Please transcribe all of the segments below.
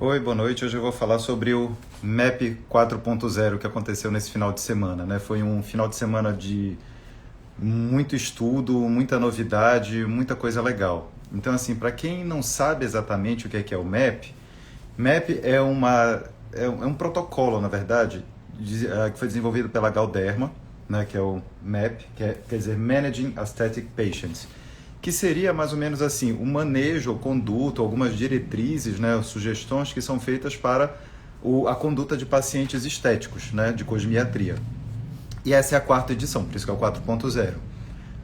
Oi, boa noite. Hoje eu vou falar sobre o MAP 4.0 que aconteceu nesse final de semana, né? Foi um final de semana de muito estudo, muita novidade, muita coisa legal. Então, assim, para quem não sabe exatamente o que é o MAP, MAP é um protocolo, na verdade, que foi desenvolvido pela Galderma, né, que é o MAP, quer dizer Managing Aesthetic Patients, que seria mais ou menos assim, o manejo, ou conduta, algumas diretrizes, né, sugestões que são feitas para a conduta de pacientes estéticos, né, de cosmiatria. E essa é a quarta edição, por isso que é o 4.0.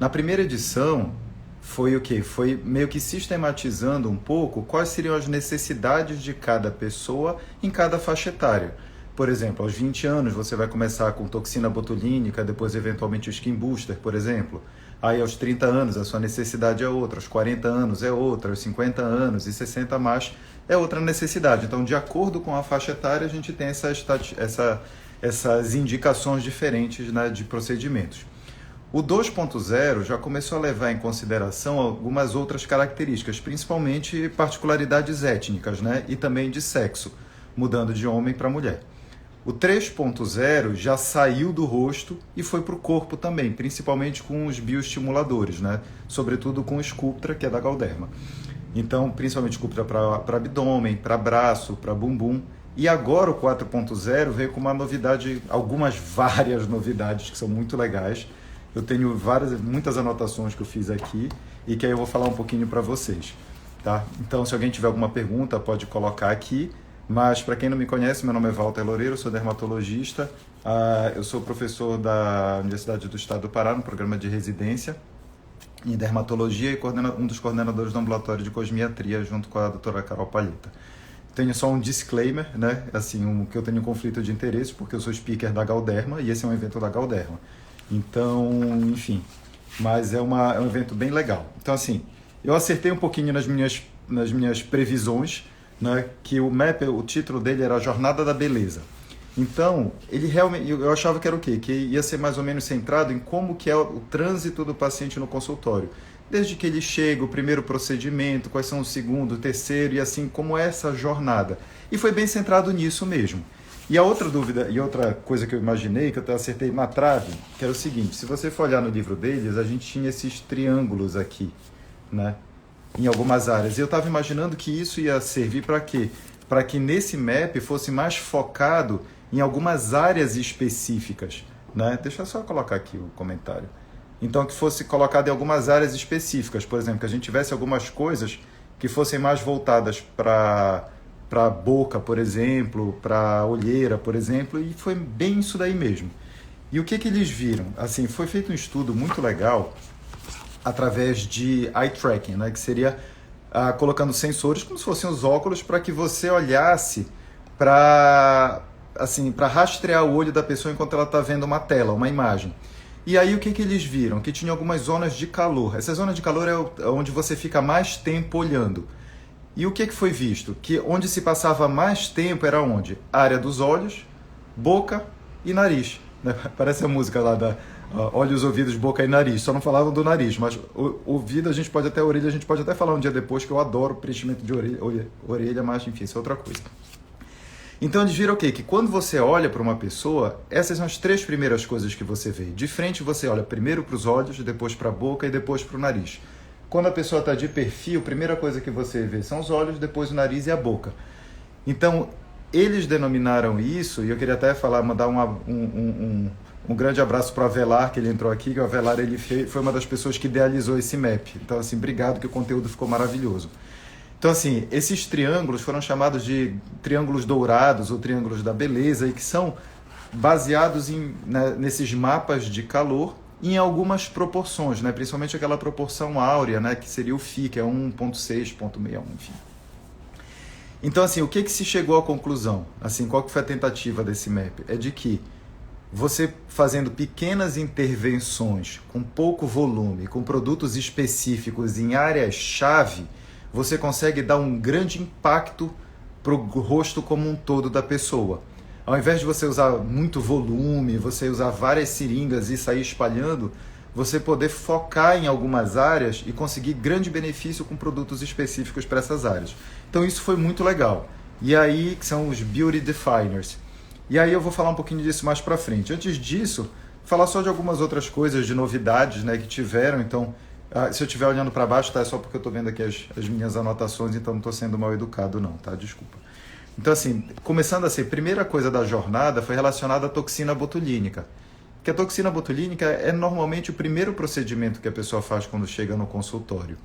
Na primeira edição, foi o quê? Foi meio que sistematizando um pouco quais seriam as necessidades de cada pessoa em cada faixa etária. Por exemplo, aos 20 anos você vai começar com toxina botulínica, depois eventualmente o skin booster, por exemplo. Aí aos 30 anos a sua necessidade é outra, aos 40 anos é outra, aos 50 anos e 60 mais é outra necessidade. Então, de acordo com a faixa etária, a gente tem essas indicações diferentes, né, de procedimentos. O 2.0 já começou a levar em consideração algumas outras características, principalmente particularidades étnicas, né, e também de sexo, mudando de homem para mulher. O 3.0 já saiu do rosto e foi para o corpo também, principalmente com os bioestimuladores, né? Sobretudo com o Sculptra, que é da Galderma. Então, principalmente Sculptra para abdômen, para braço, para bumbum. E agora o 4.0 veio com uma novidade, várias novidades que são muito legais. Eu tenho muitas anotações que eu fiz aqui e que aí eu vou falar um pouquinho para vocês. Tá? Então, se alguém tiver alguma pergunta, pode colocar aqui. Mas, para quem não me conhece, meu nome é Walter Loureiro, eu sou dermatologista, eu sou professor da Universidade do Estado do Pará, no programa de residência em dermatologia e um dos coordenadores do ambulatório de cosmiatria, junto com a doutora Carol Palheta. Tenho só um disclaimer, né? Assim, que eu tenho um conflito de interesse, porque eu sou speaker da Galderma e esse é um evento da Galderma. Então, enfim, mas é um evento bem legal. Então, assim, eu acertei um pouquinho nas minhas previsões, né, que o MAP, o título dele era Jornada da Beleza. Então, ele realmente, eu achava que era o quê? Que ia ser mais ou menos centrado em como que é o trânsito do paciente no consultório. Desde que ele chega, o primeiro procedimento, quais são o segundo, o terceiro, e assim, como é essa jornada. E foi bem centrado nisso mesmo. E a outra dúvida, e outra coisa que eu imaginei, que eu acertei na trave, que era o seguinte: se você for olhar no livro deles, a gente tinha esses triângulos aqui, né? Em algumas áreas. E eu estava imaginando que isso ia servir para quê? Para que nesse MAP fosse mais focado em algumas áreas específicas, né? Deixa eu só colocar aqui o comentário. Então, que fosse colocado em algumas áreas específicas, por exemplo, que a gente tivesse algumas coisas que fossem mais voltadas para a boca, por exemplo, para a olheira, por exemplo, e foi bem isso daí mesmo. E o que eles viram? Assim, foi feito um estudo muito legal através de eye tracking, né? Que seria colocando sensores como se fossem os óculos para que você olhasse para rastrear o olho da pessoa enquanto ela está vendo uma tela, uma imagem. E aí o que eles viram? Que tinha algumas zonas de calor. Essa zona de calor é onde você fica mais tempo olhando. E o que foi visto? Que onde se passava mais tempo era onde? A área dos olhos, boca e nariz. Parece a música lá da olhos, ouvidos, boca e nariz. Só não falavam do nariz, mas ouvido orelha a gente pode até falar um dia depois, que eu adoro preenchimento de orelha, mas enfim, isso é outra coisa. Então eles viram o quê? Que quando você olha para uma pessoa, essas são as três primeiras coisas que você vê. De frente você olha primeiro para os olhos, depois para a boca e depois para o nariz. Quando a pessoa está de perfil, a primeira coisa que você vê são os olhos, depois o nariz e a boca. Então, eles denominaram isso, e eu queria até mandar um grande abraço para o Avelar, que ele entrou aqui, que o Avelar foi uma das pessoas que idealizou esse MAP. Então, assim, obrigado, que o conteúdo ficou maravilhoso. Então, assim, esses triângulos foram chamados de triângulos dourados ou triângulos da beleza, e que são baseados nesses mapas de calor em algumas proporções, né? Principalmente aquela proporção áurea, né? Que seria o Φ, que é 1.6, 0.61, enfim. Então, assim, o que se chegou à conclusão? Assim, qual que foi a tentativa desse MAP? É de que você fazendo pequenas intervenções com pouco volume, com produtos específicos em áreas-chave, você consegue dar um grande impacto para o rosto como um todo da pessoa. Ao invés de você usar muito volume, você usar várias seringas e sair espalhando, você poder focar em algumas áreas e conseguir grande benefício com produtos específicos para essas áreas. Então isso foi muito legal. E aí, que são os Beauty Definers. E aí eu vou falar um pouquinho disso mais para frente. Antes disso, falar só de algumas outras coisas, de novidades, né, que tiveram. Então, se eu estiver olhando para baixo, tá? É só porque eu estou vendo aqui as minhas anotações, então não estou sendo mal educado não, tá? Desculpa. Então, assim, começando assim, a primeira coisa da jornada foi relacionada à toxina botulínica. Que a toxina botulínica é normalmente o primeiro procedimento que a pessoa faz quando chega no consultório,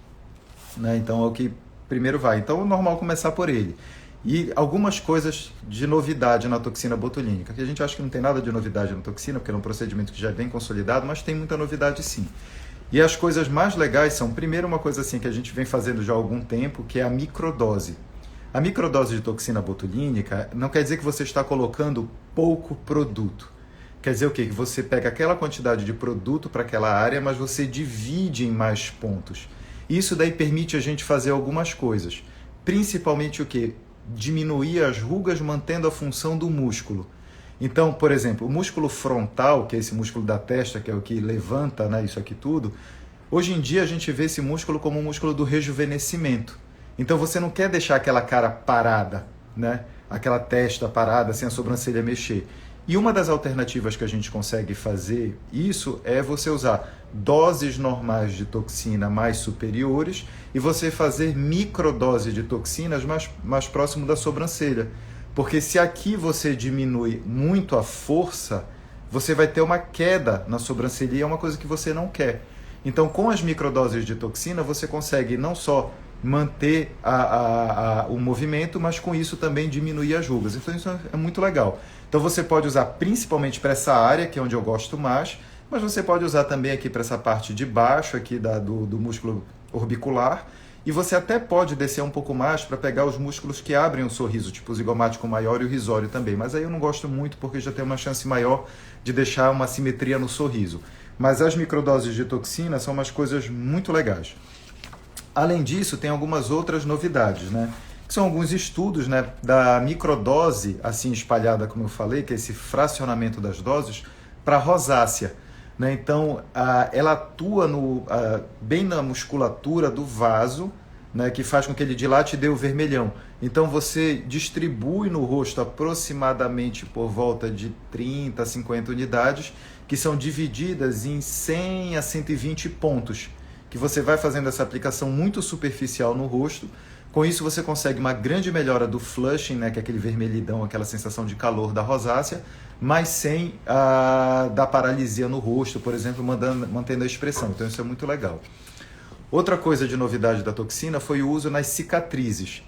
né? Então, é o que primeiro vai. Então, é normal começar por ele. E algumas coisas de novidade na toxina botulínica, que a gente acha que não tem nada de novidade na toxina, porque é um procedimento que já é bem consolidado, mas tem muita novidade sim. E as coisas mais legais são, primeiro, uma coisa assim que a gente vem fazendo já há algum tempo, que é a microdose. A microdose de toxina botulínica não quer dizer que você está colocando pouco produto. Quer dizer o quê? Que você pega aquela quantidade de produto para aquela área, mas você divide em mais pontos. Isso daí permite a gente fazer algumas coisas. Principalmente o quê? Diminuir as rugas mantendo a função do músculo. Então, por exemplo, o músculo frontal, que é esse músculo da testa, que é o que levanta, né, isso aqui tudo, hoje em dia a gente vê esse músculo como um músculo do rejuvenescimento. Então você não quer deixar aquela cara parada, né? Aquela testa parada, sem a sobrancelha mexer. E uma das alternativas que a gente consegue fazer isso é você usar doses normais de toxina mais superiores e você fazer microdose de toxinas mais próximo da sobrancelha. Porque se aqui você diminui muito a força, você vai ter uma queda na sobrancelha e é uma coisa que você não quer. Então, com as microdoses de toxina, você consegue não só manter o movimento, mas com isso também diminuir as rugas. Então, isso é muito legal. Então, você pode usar principalmente para essa área, que é onde eu gosto mais, mas você pode usar também aqui para essa parte de baixo aqui do músculo orbicular. E você até pode descer um pouco mais para pegar os músculos que abrem o sorriso, tipo o zigomático maior e o risório também. Mas aí eu não gosto muito porque já tem uma chance maior de deixar uma simetria no sorriso. Mas as microdoses de toxina são umas coisas muito legais. Além disso, tem algumas outras novidades, né? Que são alguns estudos, né, da microdose, assim espalhada como eu falei, que é esse fracionamento das doses, para rosácea. Né? Então, ela atua bem na musculatura do vaso, né, que faz com que ele dilate e dê o vermelhão. Então, você distribui no rosto aproximadamente por volta de 30 a 50 unidades, que são divididas em 100 a 120 pontos, que você vai fazendo essa aplicação muito superficial no rosto. Com isso, você consegue uma grande melhora do flushing, né, que é aquele vermelhidão, aquela sensação de calor da rosácea, mas sem da paralisia no rosto, por exemplo, mantendo a expressão. Então isso é muito legal. Outra coisa de novidade da toxina foi o uso nas cicatrizes,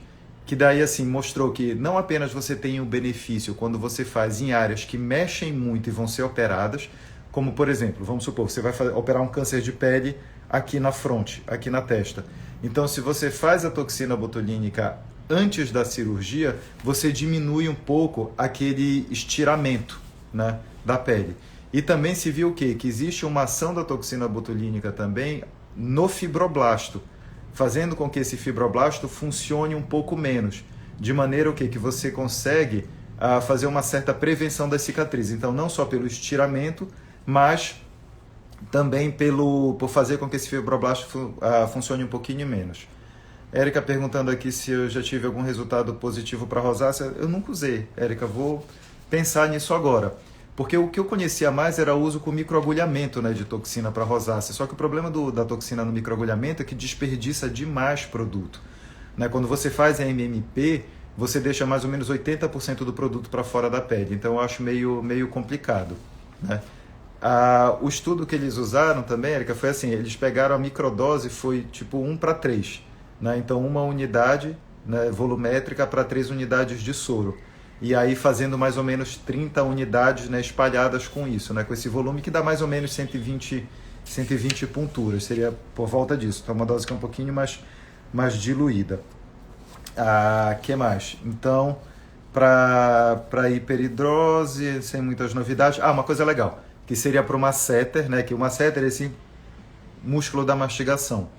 que daí assim mostrou que não apenas você tem um benefício quando você faz em áreas que mexem muito e vão ser operadas, como por exemplo, vamos supor, você vai operar um câncer de pele aqui na fronte, aqui na testa. Então se você faz a toxina botulínica antes da cirurgia, você diminui um pouco aquele estiramento, né, da pele. E também se viu o quê? Que existe uma ação da toxina botulínica também no fibroblasto, fazendo com que esse fibroblasto funcione um pouco menos, de maneira o quê? Que você consegue fazer uma certa prevenção das cicatrizes. Então, não só pelo estiramento, mas também por fazer com que esse fibroblasto funcione um pouquinho menos. Érica perguntando aqui se eu já tive algum resultado positivo para rosácea. Eu nunca usei, Érica, vou pensar nisso agora. Porque o que eu conhecia mais era o uso com microagulhamento, né, de toxina para rosácea. Só que o problema da toxina no microagulhamento é que desperdiça demais produto. Né? Quando você faz a MMP, você deixa mais ou menos 80% do produto para fora da pele. Então eu acho meio complicado. Né? O estudo que eles usaram também, Érica, foi assim, eles pegaram a microdose, foi tipo 1:3. Né? Então, uma unidade, né, volumétrica para 3 unidades de soro. E aí fazendo mais ou menos 30 unidades, né, espalhadas com isso, né, com esse volume que dá mais ou menos 120 punturas. Seria por volta disso. Então, uma dose que é um pouquinho mais diluída. Que mais? Então, para hiperidrose, sem muitas novidades. Uma coisa legal, que seria para o masseter, né, que o masseter é esse músculo da mastigação.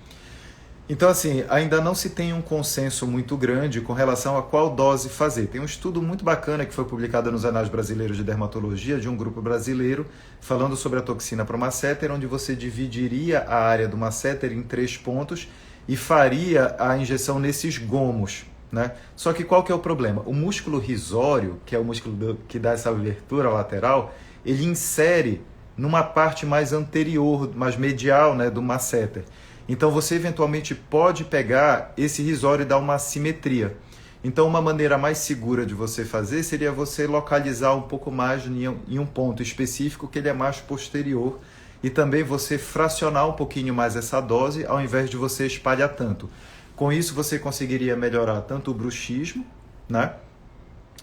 Então, assim, ainda não se tem um consenso muito grande com relação a qual dose fazer. Tem um estudo muito bacana que foi publicado nos Anais Brasileiros de Dermatologia, de um grupo brasileiro, falando sobre a toxina para o masseter, onde você dividiria a área do masseter em 3 pontos e faria a injeção nesses gomos, né? Só que qual que é o problema? O músculo risório, que é o músculo que dá essa abertura lateral, ele insere numa parte mais anterior, mais medial, né, do masseter. Então você eventualmente pode pegar esse risório e dar uma assimetria. Então uma maneira mais segura de você fazer seria você localizar um pouco mais em um ponto específico que ele é mais posterior e também você fracionar um pouquinho mais essa dose ao invés de você espalhar tanto. Com isso você conseguiria melhorar tanto o bruxismo, né?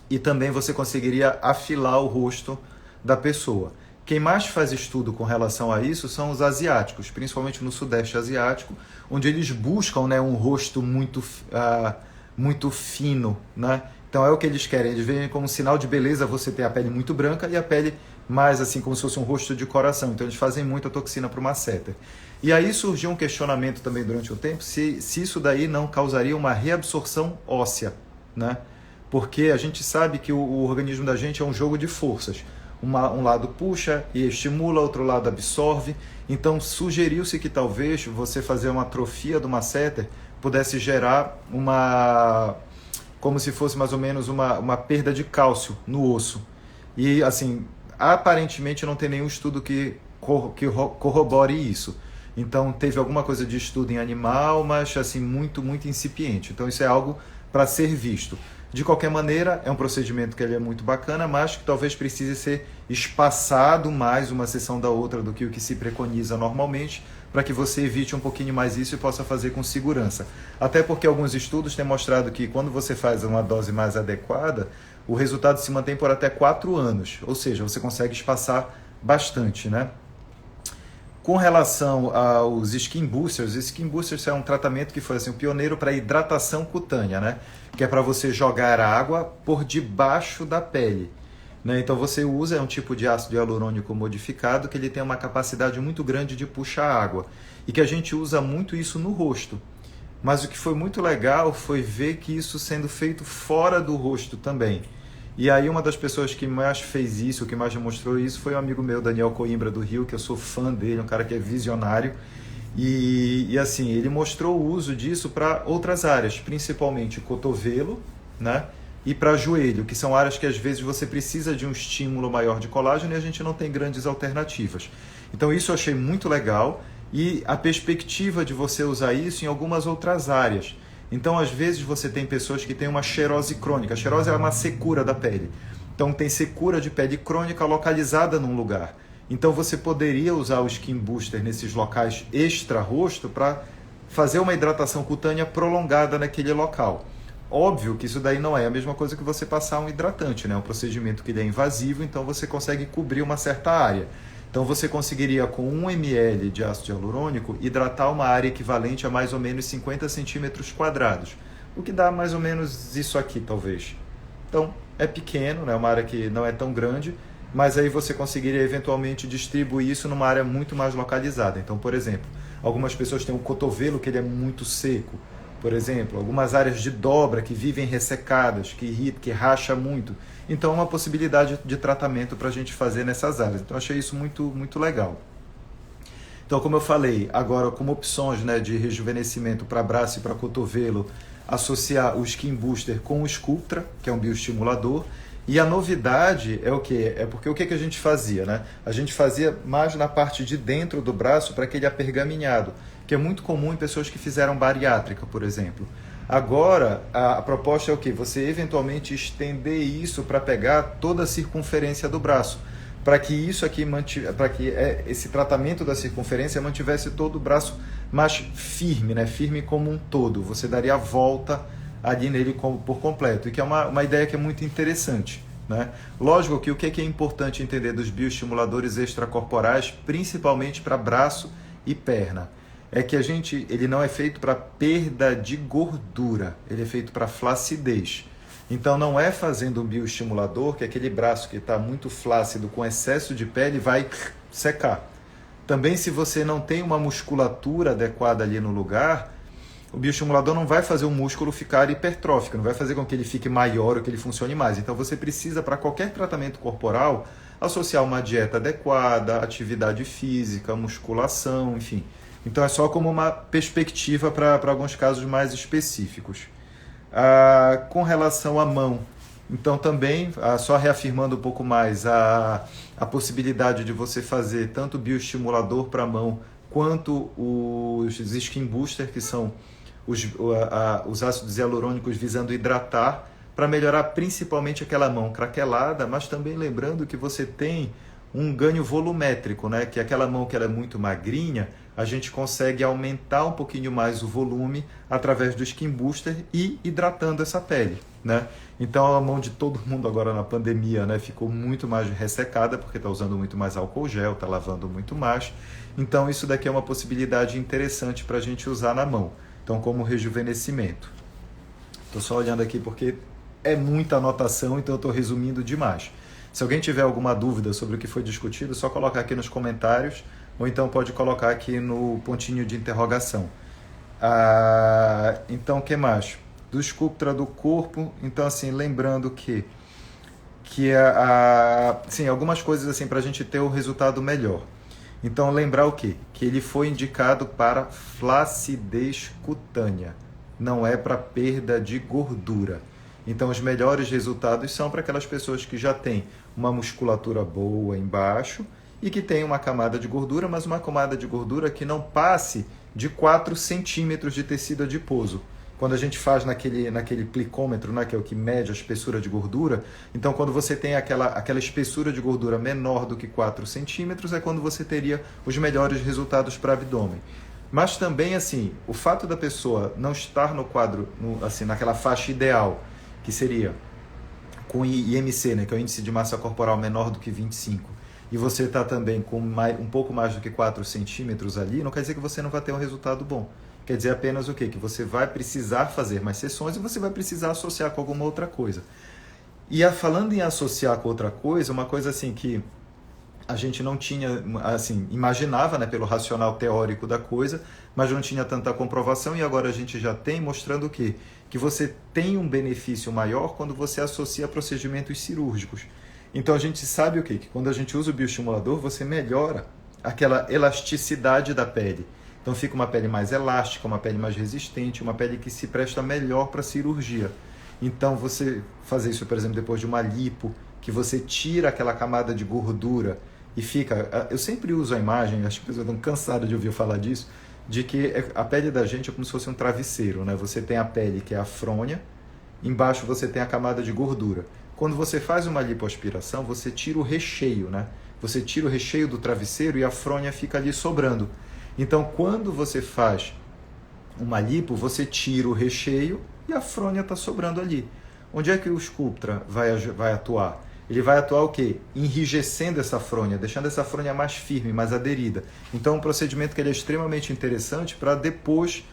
E também você conseguiria afilar o rosto da pessoa. Quem mais faz estudo com relação a isso são os asiáticos, principalmente no sudeste asiático, onde eles buscam, né, um rosto muito fino, né? Então é o que eles querem, eles veem como um sinal de beleza você ter a pele muito branca e a pele mais assim como se fosse um rosto de coração. Então eles fazem muita toxina para o masseter. E aí surgiu um questionamento também durante o tempo se isso daí não causaria uma reabsorção óssea, né? Porque a gente sabe que o organismo da gente é um jogo de forças. Um lado puxa e estimula, outro lado absorve. Então sugeriu-se que talvez você fazer uma atrofia do masseter pudesse gerar como se fosse mais ou menos uma perda de cálcio no osso. E assim, aparentemente não tem nenhum estudo que corrobore isso. Então teve alguma coisa de estudo em animal, mas assim muito incipiente. Então isso é algo para ser visto. De qualquer maneira, é um procedimento que ele é muito bacana, mas que talvez precise ser espaçado mais uma sessão da outra do que o que se preconiza normalmente, para que você evite um pouquinho mais isso e possa fazer com segurança. Até porque alguns estudos têm mostrado que quando você faz uma dose mais adequada, o resultado se mantém por até 4 anos, ou seja, você consegue espaçar bastante, né? Com relação aos skin boosters, é um tratamento que foi assim, um pioneiro para hidratação cutânea, né? Que é para você jogar água por debaixo da pele, né? Então você usa um tipo de ácido hialurônico modificado que ele tem uma capacidade muito grande de puxar água e que a gente usa muito isso no rosto. Mas o que foi muito legal foi ver que isso sendo feito fora do rosto também. E aí uma das pessoas que mais fez isso, que mais demonstrou isso, foi um amigo meu, Daniel Coimbra do Rio, que eu sou fã dele, um cara que é visionário. E assim, ele mostrou o uso disso para outras áreas, principalmente cotovelo, né? E para joelho, que são áreas que às vezes você precisa de um estímulo maior de colágeno e a gente não tem grandes alternativas. Então isso eu achei muito legal e a perspectiva de você usar isso em algumas outras áreas. Então, às vezes, você tem pessoas que têm uma xerose crônica. A xerose é uma secura da pele. Então, tem secura de pele crônica localizada num lugar. Então, você poderia usar o Skin Booster nesses locais extra-rosto para fazer uma hidratação cutânea prolongada naquele local. Óbvio que isso daí não é a mesma coisa que você passar um hidratante, né? É um procedimento que ele é invasivo, então você consegue cobrir uma certa área. Então você conseguiria com 1 ml de ácido hialurônico hidratar uma área equivalente a mais ou menos 50 centímetros quadrados, o que dá mais ou menos isso aqui talvez. Então é pequeno, né? Uma área que não é tão grande, mas aí você conseguiria eventualmente distribuir isso numa área muito mais localizada. Então, por exemplo, algumas pessoas têm um cotovelo que ele é muito seco, por exemplo, algumas áreas de dobra que vivem ressecadas, que irrita, que racha muito. Então, é uma possibilidade de tratamento para a gente fazer nessas áreas. Então, achei isso muito legal. Então, como eu falei, agora como opções, né, de rejuvenescimento para braço e para cotovelo, associar o Skin Booster com o Sculptra, que é um bioestimulador. E a novidade é o quê? É porque o que a gente fazia, né? A gente fazia mais na parte de dentro do braço para aquele apergaminhado, que é muito comum em pessoas que fizeram bariátrica, por exemplo. Agora, a proposta é o quê? Você eventualmente estender isso para pegar toda a circunferência do braço, para que isso aqui esse tratamento da circunferência mantivesse todo o braço mais firme, né? Firme como um todo. Você daria a volta ali nele por completo, e que é uma ideia que é muito interessante, né? Lógico que o que é importante entender dos bioestimuladores extracorporais, principalmente para braço e perna, é que ele não é feito para perda de gordura, ele é feito para flacidez. Então não é fazendo um bioestimulador que aquele braço que está muito flácido com excesso de pele vai secar. Também se você não tem uma musculatura adequada ali no lugar, o bioestimulador não vai fazer o músculo ficar hipertrófico, não vai fazer com que ele fique maior ou que ele funcione mais. Então você precisa, para qualquer tratamento corporal, associar uma dieta adequada, atividade física, musculação, enfim. Então é só como uma perspectiva para alguns casos mais específicos. Com relação à mão, então também, só reafirmando um pouco mais a possibilidade de você fazer tanto bioestimulador para a mão, quanto os skin booster, que são os ácidos hialurônicos visando hidratar, para melhorar principalmente aquela mão craquelada, mas também lembrando que você tem um ganho volumétrico, né? Que aquela mão que ela é muito magrinha, a gente consegue aumentar um pouquinho mais o volume através do Skin Booster e hidratando essa pele, né? Então a mão de todo mundo agora na pandemia, né, ficou muito mais ressecada porque está usando muito mais álcool gel, está lavando muito mais. Então isso daqui é uma possibilidade interessante para a gente usar na mão. Então como rejuvenescimento. Estou só olhando aqui porque é muita anotação, então eu estou resumindo demais. Se alguém tiver alguma dúvida sobre o que foi discutido, só colocar aqui nos comentários, ou então pode colocar aqui no pontinho de interrogação. Então, o que mais? Do Sculptra do corpo, então assim, lembrando que sim, algumas coisas assim para a gente ter o resultado melhor. Então, lembrar o quê? Que ele foi indicado para flacidez cutânea, não é para perda de gordura. Então, os melhores resultados são para aquelas pessoas que já têm uma musculatura boa embaixo e que tem uma camada de gordura, mas uma camada de gordura que não passe de 4 centímetros de tecido adiposo. Quando a gente faz naquele plicômetro, né, que é o que mede a espessura de gordura, então quando você tem aquela espessura de gordura menor do que 4 centímetros, é quando você teria os melhores resultados para abdômen. Mas também, assim, o fato da pessoa não estar no quadro, assim, naquela faixa ideal, que seria com IMC, né, que é o índice de massa corporal menor do que 25, e você está também com um pouco mais do que 4 centímetros ali, não quer dizer que você não vai ter um resultado bom. Quer dizer apenas o quê? Que você vai precisar fazer mais sessões e você vai precisar associar com alguma outra coisa. E falando em associar com outra coisa, uma coisa assim que a gente não tinha, assim, imaginava, né, pelo racional teórico da coisa, mas não tinha tanta comprovação, e agora a gente já tem, mostrando o quê? Que você tem um benefício maior quando você associa procedimentos cirúrgicos. Então a gente sabe o quê? Que quando a gente usa o bioestimulador, você melhora aquela elasticidade da pele. Então fica uma pele mais elástica, uma pele mais resistente, uma pele que se presta melhor para cirurgia. Então você fazer isso, por exemplo, depois de uma lipo, que você tira aquela camada de gordura e fica... Eu sempre uso a imagem, acho que as pessoas estão cansadas de ouvir falar disso, de que a pele da gente é como se fosse um travesseiro, né? Você tem a pele que é a fronha, embaixo você tem a camada de gordura. Quando você faz uma lipoaspiração, você tira o recheio, né? Você tira o recheio do travesseiro e a fronha fica ali sobrando. Então, quando você faz uma lipo, você tira o recheio e a fronha está sobrando ali. Onde é que o Sculptra vai atuar? Ele vai atuar o quê? Enrijecendo essa fronha, deixando essa fronha mais firme, mais aderida. Então, é um procedimento que ele é extremamente interessante para depois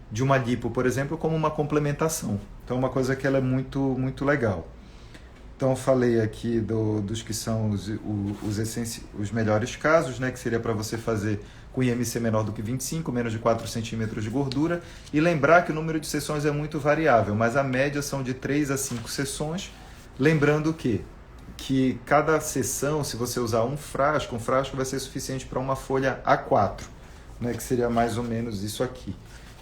de uma lipo, por exemplo, como uma complementação. Então, é uma coisa que ela é muito, muito legal. Então, eu falei aqui dos que são os melhores casos, né, que seria para você fazer com IMC menor do que 25, menos de 4 centímetros de gordura. E lembrar que o número de sessões é muito variável, mas a média são de 3 a 5 sessões. Lembrando que cada sessão, se você usar um frasco vai ser suficiente para uma folha A4, né, que seria mais ou menos isso aqui.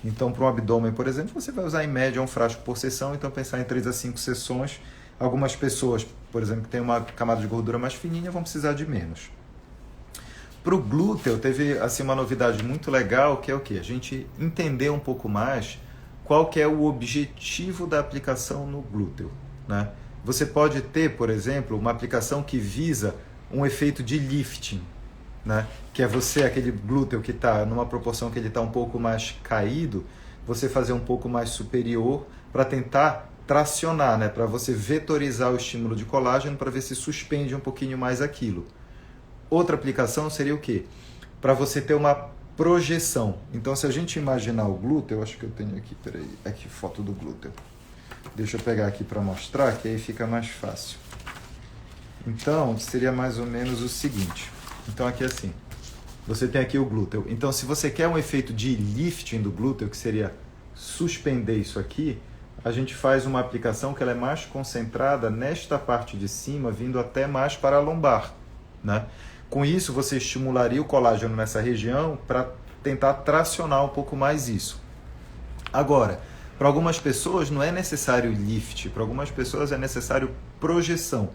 Então, para um abdômen, por exemplo, você vai usar em média um frasco por sessão, então pensar em 3 a 5 sessões. Algumas pessoas, por exemplo, que têm uma camada de gordura mais fininha, vão precisar de menos. Para o glúteo, teve assim, uma novidade muito legal, que é o quê? A gente entender um pouco mais qual que é o objetivo da aplicação no glúteo, né? Você pode ter, por exemplo, uma aplicação que visa um efeito de lifting, né? Que é você, aquele glúteo que está numa proporção que ele está um pouco mais caído, você fazer um pouco mais superior para tentar tracionar, né? Para você vetorizar o estímulo de colágeno para ver se suspende um pouquinho mais aquilo. Outra aplicação seria o quê? Para você ter uma projeção. Então, se a gente imaginar o glúteo, eu acho que eu tenho aqui, peraí, aqui foto do glúteo. Deixa eu pegar aqui para mostrar, que aí fica mais fácil. Então, seria mais ou menos o seguinte. Então, aqui assim, você tem aqui o glúteo. Então, se você quer um efeito de lifting do glúteo, que seria suspender isso aqui, a gente faz uma aplicação que ela é mais concentrada nesta parte de cima, vindo até mais para a lombar, né? Com isso, você estimularia o colágeno nessa região para tentar tracionar um pouco mais isso. Agora, Para algumas pessoas não é necessário lift, para algumas pessoas é necessário projeção.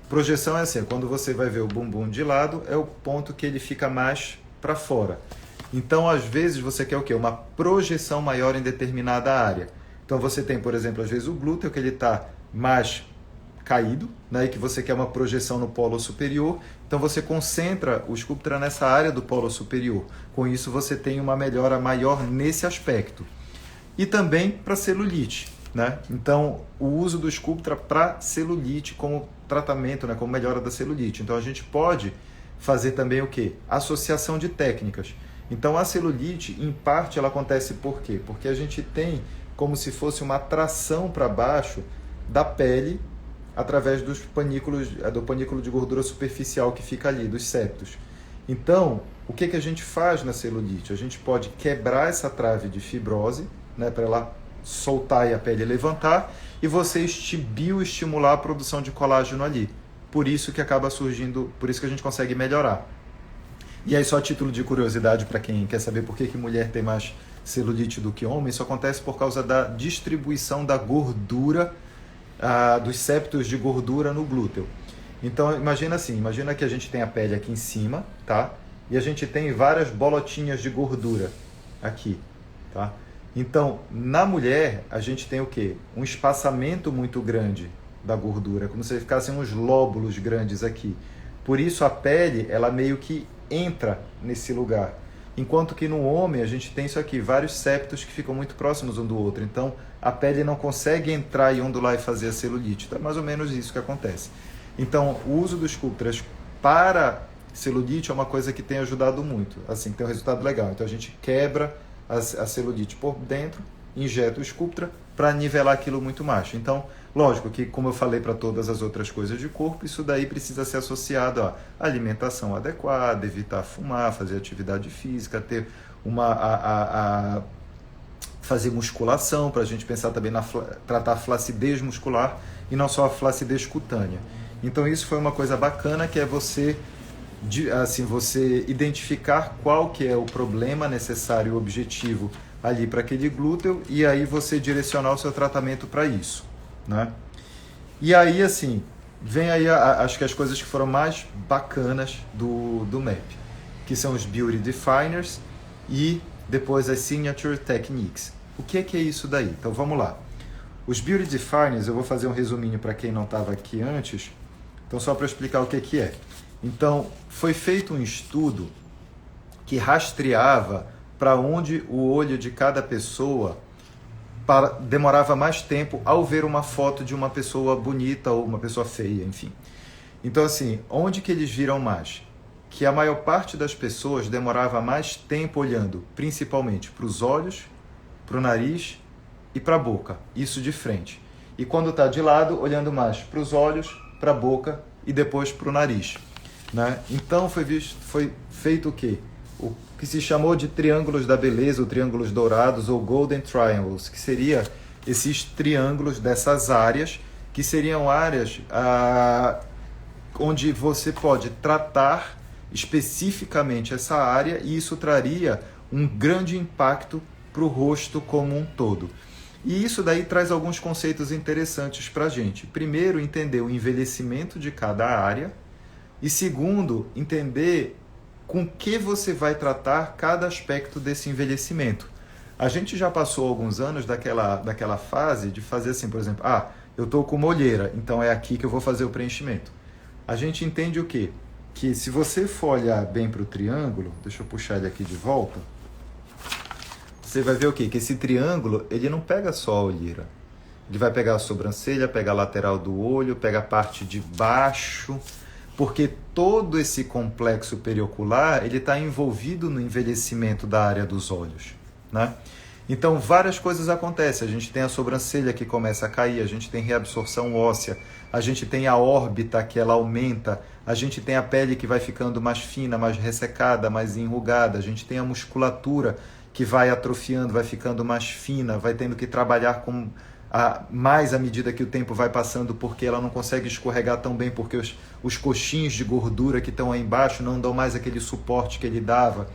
Projeção é assim, quando você vai ver o bumbum de lado, é o ponto que ele fica mais para fora. Então, às vezes, você quer o quê? Uma projeção maior em determinada área. Então, você tem, por exemplo, às vezes o glúteo, que ele está mais caído, né, e que você quer uma projeção no polo superior. Então, você concentra o Sculptra nessa área do polo superior. Com isso, você tem uma melhora maior nesse aspecto. E também para celulite, né? Então, o uso do Sculptra para celulite como tratamento, né, como melhora da celulite. Então, a gente pode fazer também o quê? Associação de técnicas. Então, a celulite, em parte, ela acontece por quê? Porque a gente tem como se fosse uma tração para baixo da pele através dos panículos, do panículo de gordura superficial que fica ali, dos septos. Então, o que a gente faz na celulite? A gente pode quebrar essa trave de fibrose, né, para ela soltar e a pele levantar, e você bioestimular a produção de colágeno ali. Por isso que acaba surgindo, por isso que a gente consegue melhorar. E aí, só a título de curiosidade, para quem quer saber por que mulher tem mais celulite do que homem, isso acontece por causa da distribuição da gordura, dos septos de gordura no glúteo. Então, imagina assim, imagina que a gente tem a pele aqui em cima, tá? E a gente tem várias bolotinhas de gordura aqui, tá? Então, na mulher, a gente tem o quê? Um espaçamento muito grande da gordura, como se ficassem uns lóbulos grandes aqui. Por isso, a pele, ela meio que entra nesse lugar. Enquanto que no homem, a gente tem isso aqui, vários septos que ficam muito próximos um do outro. Então, a pele não consegue entrar e ondular e fazer a celulite. Então, é mais ou menos isso que acontece. Então, o uso dos Sculptras para celulite é uma coisa que tem ajudado muito. Assim, tem um resultado legal. Então, a gente quebra a celulite por dentro, injeta o Sculptra para nivelar aquilo muito mais. Então, lógico que, como eu falei para todas as outras coisas de corpo, isso daí precisa ser associado a alimentação adequada, evitar fumar, fazer atividade física, ter fazer musculação, para a gente pensar também tratar a flacidez muscular e não só a flacidez cutânea. Então, isso foi uma coisa bacana, que é você identificar qual que é o problema necessário e objetivo ali para aquele glúteo, e aí você direcionar o seu tratamento para isso, né? E aí, assim, vem aí acho que as coisas que foram mais bacanas do MAP, que são os Beauty Definers e depois as Signature Techniques. O que é isso daí? Então, vamos lá. Os Beauty Definers, eu vou fazer um resuminho para quem não estava aqui antes, então só para explicar o que é. Então, foi feito um estudo que rastreava para onde o olho de cada pessoa demorava mais tempo ao ver uma foto de uma pessoa bonita ou uma pessoa feia, enfim. Então, assim, onde que eles viram mais? Que a maior parte das pessoas demorava mais tempo olhando, principalmente para os olhos, para o nariz e para a boca, isso de frente. E quando está de lado, olhando mais para os olhos, para a boca e depois para o nariz, né? Então foi feito o quê? O que se chamou de triângulos da beleza, ou triângulos dourados, ou golden triangles, que seria esses triângulos dessas áreas, que seriam áreas onde você pode tratar especificamente essa área, e isso traria um grande impacto para o rosto como um todo. E isso daí traz alguns conceitos interessantes para a gente. Primeiro, entender o envelhecimento de cada área, e segundo, entender com que você vai tratar cada aspecto desse envelhecimento. A gente já passou alguns anos daquela fase de fazer assim, por exemplo, eu estou com uma olheira, então é aqui que eu vou fazer o preenchimento. A gente entende o quê? Que se você for olhar bem para o triângulo, deixa eu puxar ele aqui de volta, você vai ver o quê? Que esse triângulo, ele não pega só a olheira. Ele vai pegar a sobrancelha, pega a lateral do olho, pega a parte de baixo, porque todo esse complexo periocular ele está envolvido no envelhecimento da área dos olhos, né? Então, várias coisas acontecem. A gente tem a sobrancelha que começa a cair, a gente tem reabsorção óssea, a gente tem a órbita que ela aumenta, a gente tem a pele que vai ficando mais fina, mais ressecada, mais enrugada, a gente tem a musculatura que vai atrofiando, vai ficando mais fina, vai tendo que trabalhar mais à medida que o tempo vai passando, porque ela não consegue escorregar tão bem, porque os coxins de gordura que estão aí embaixo não dão mais aquele suporte que ele dava.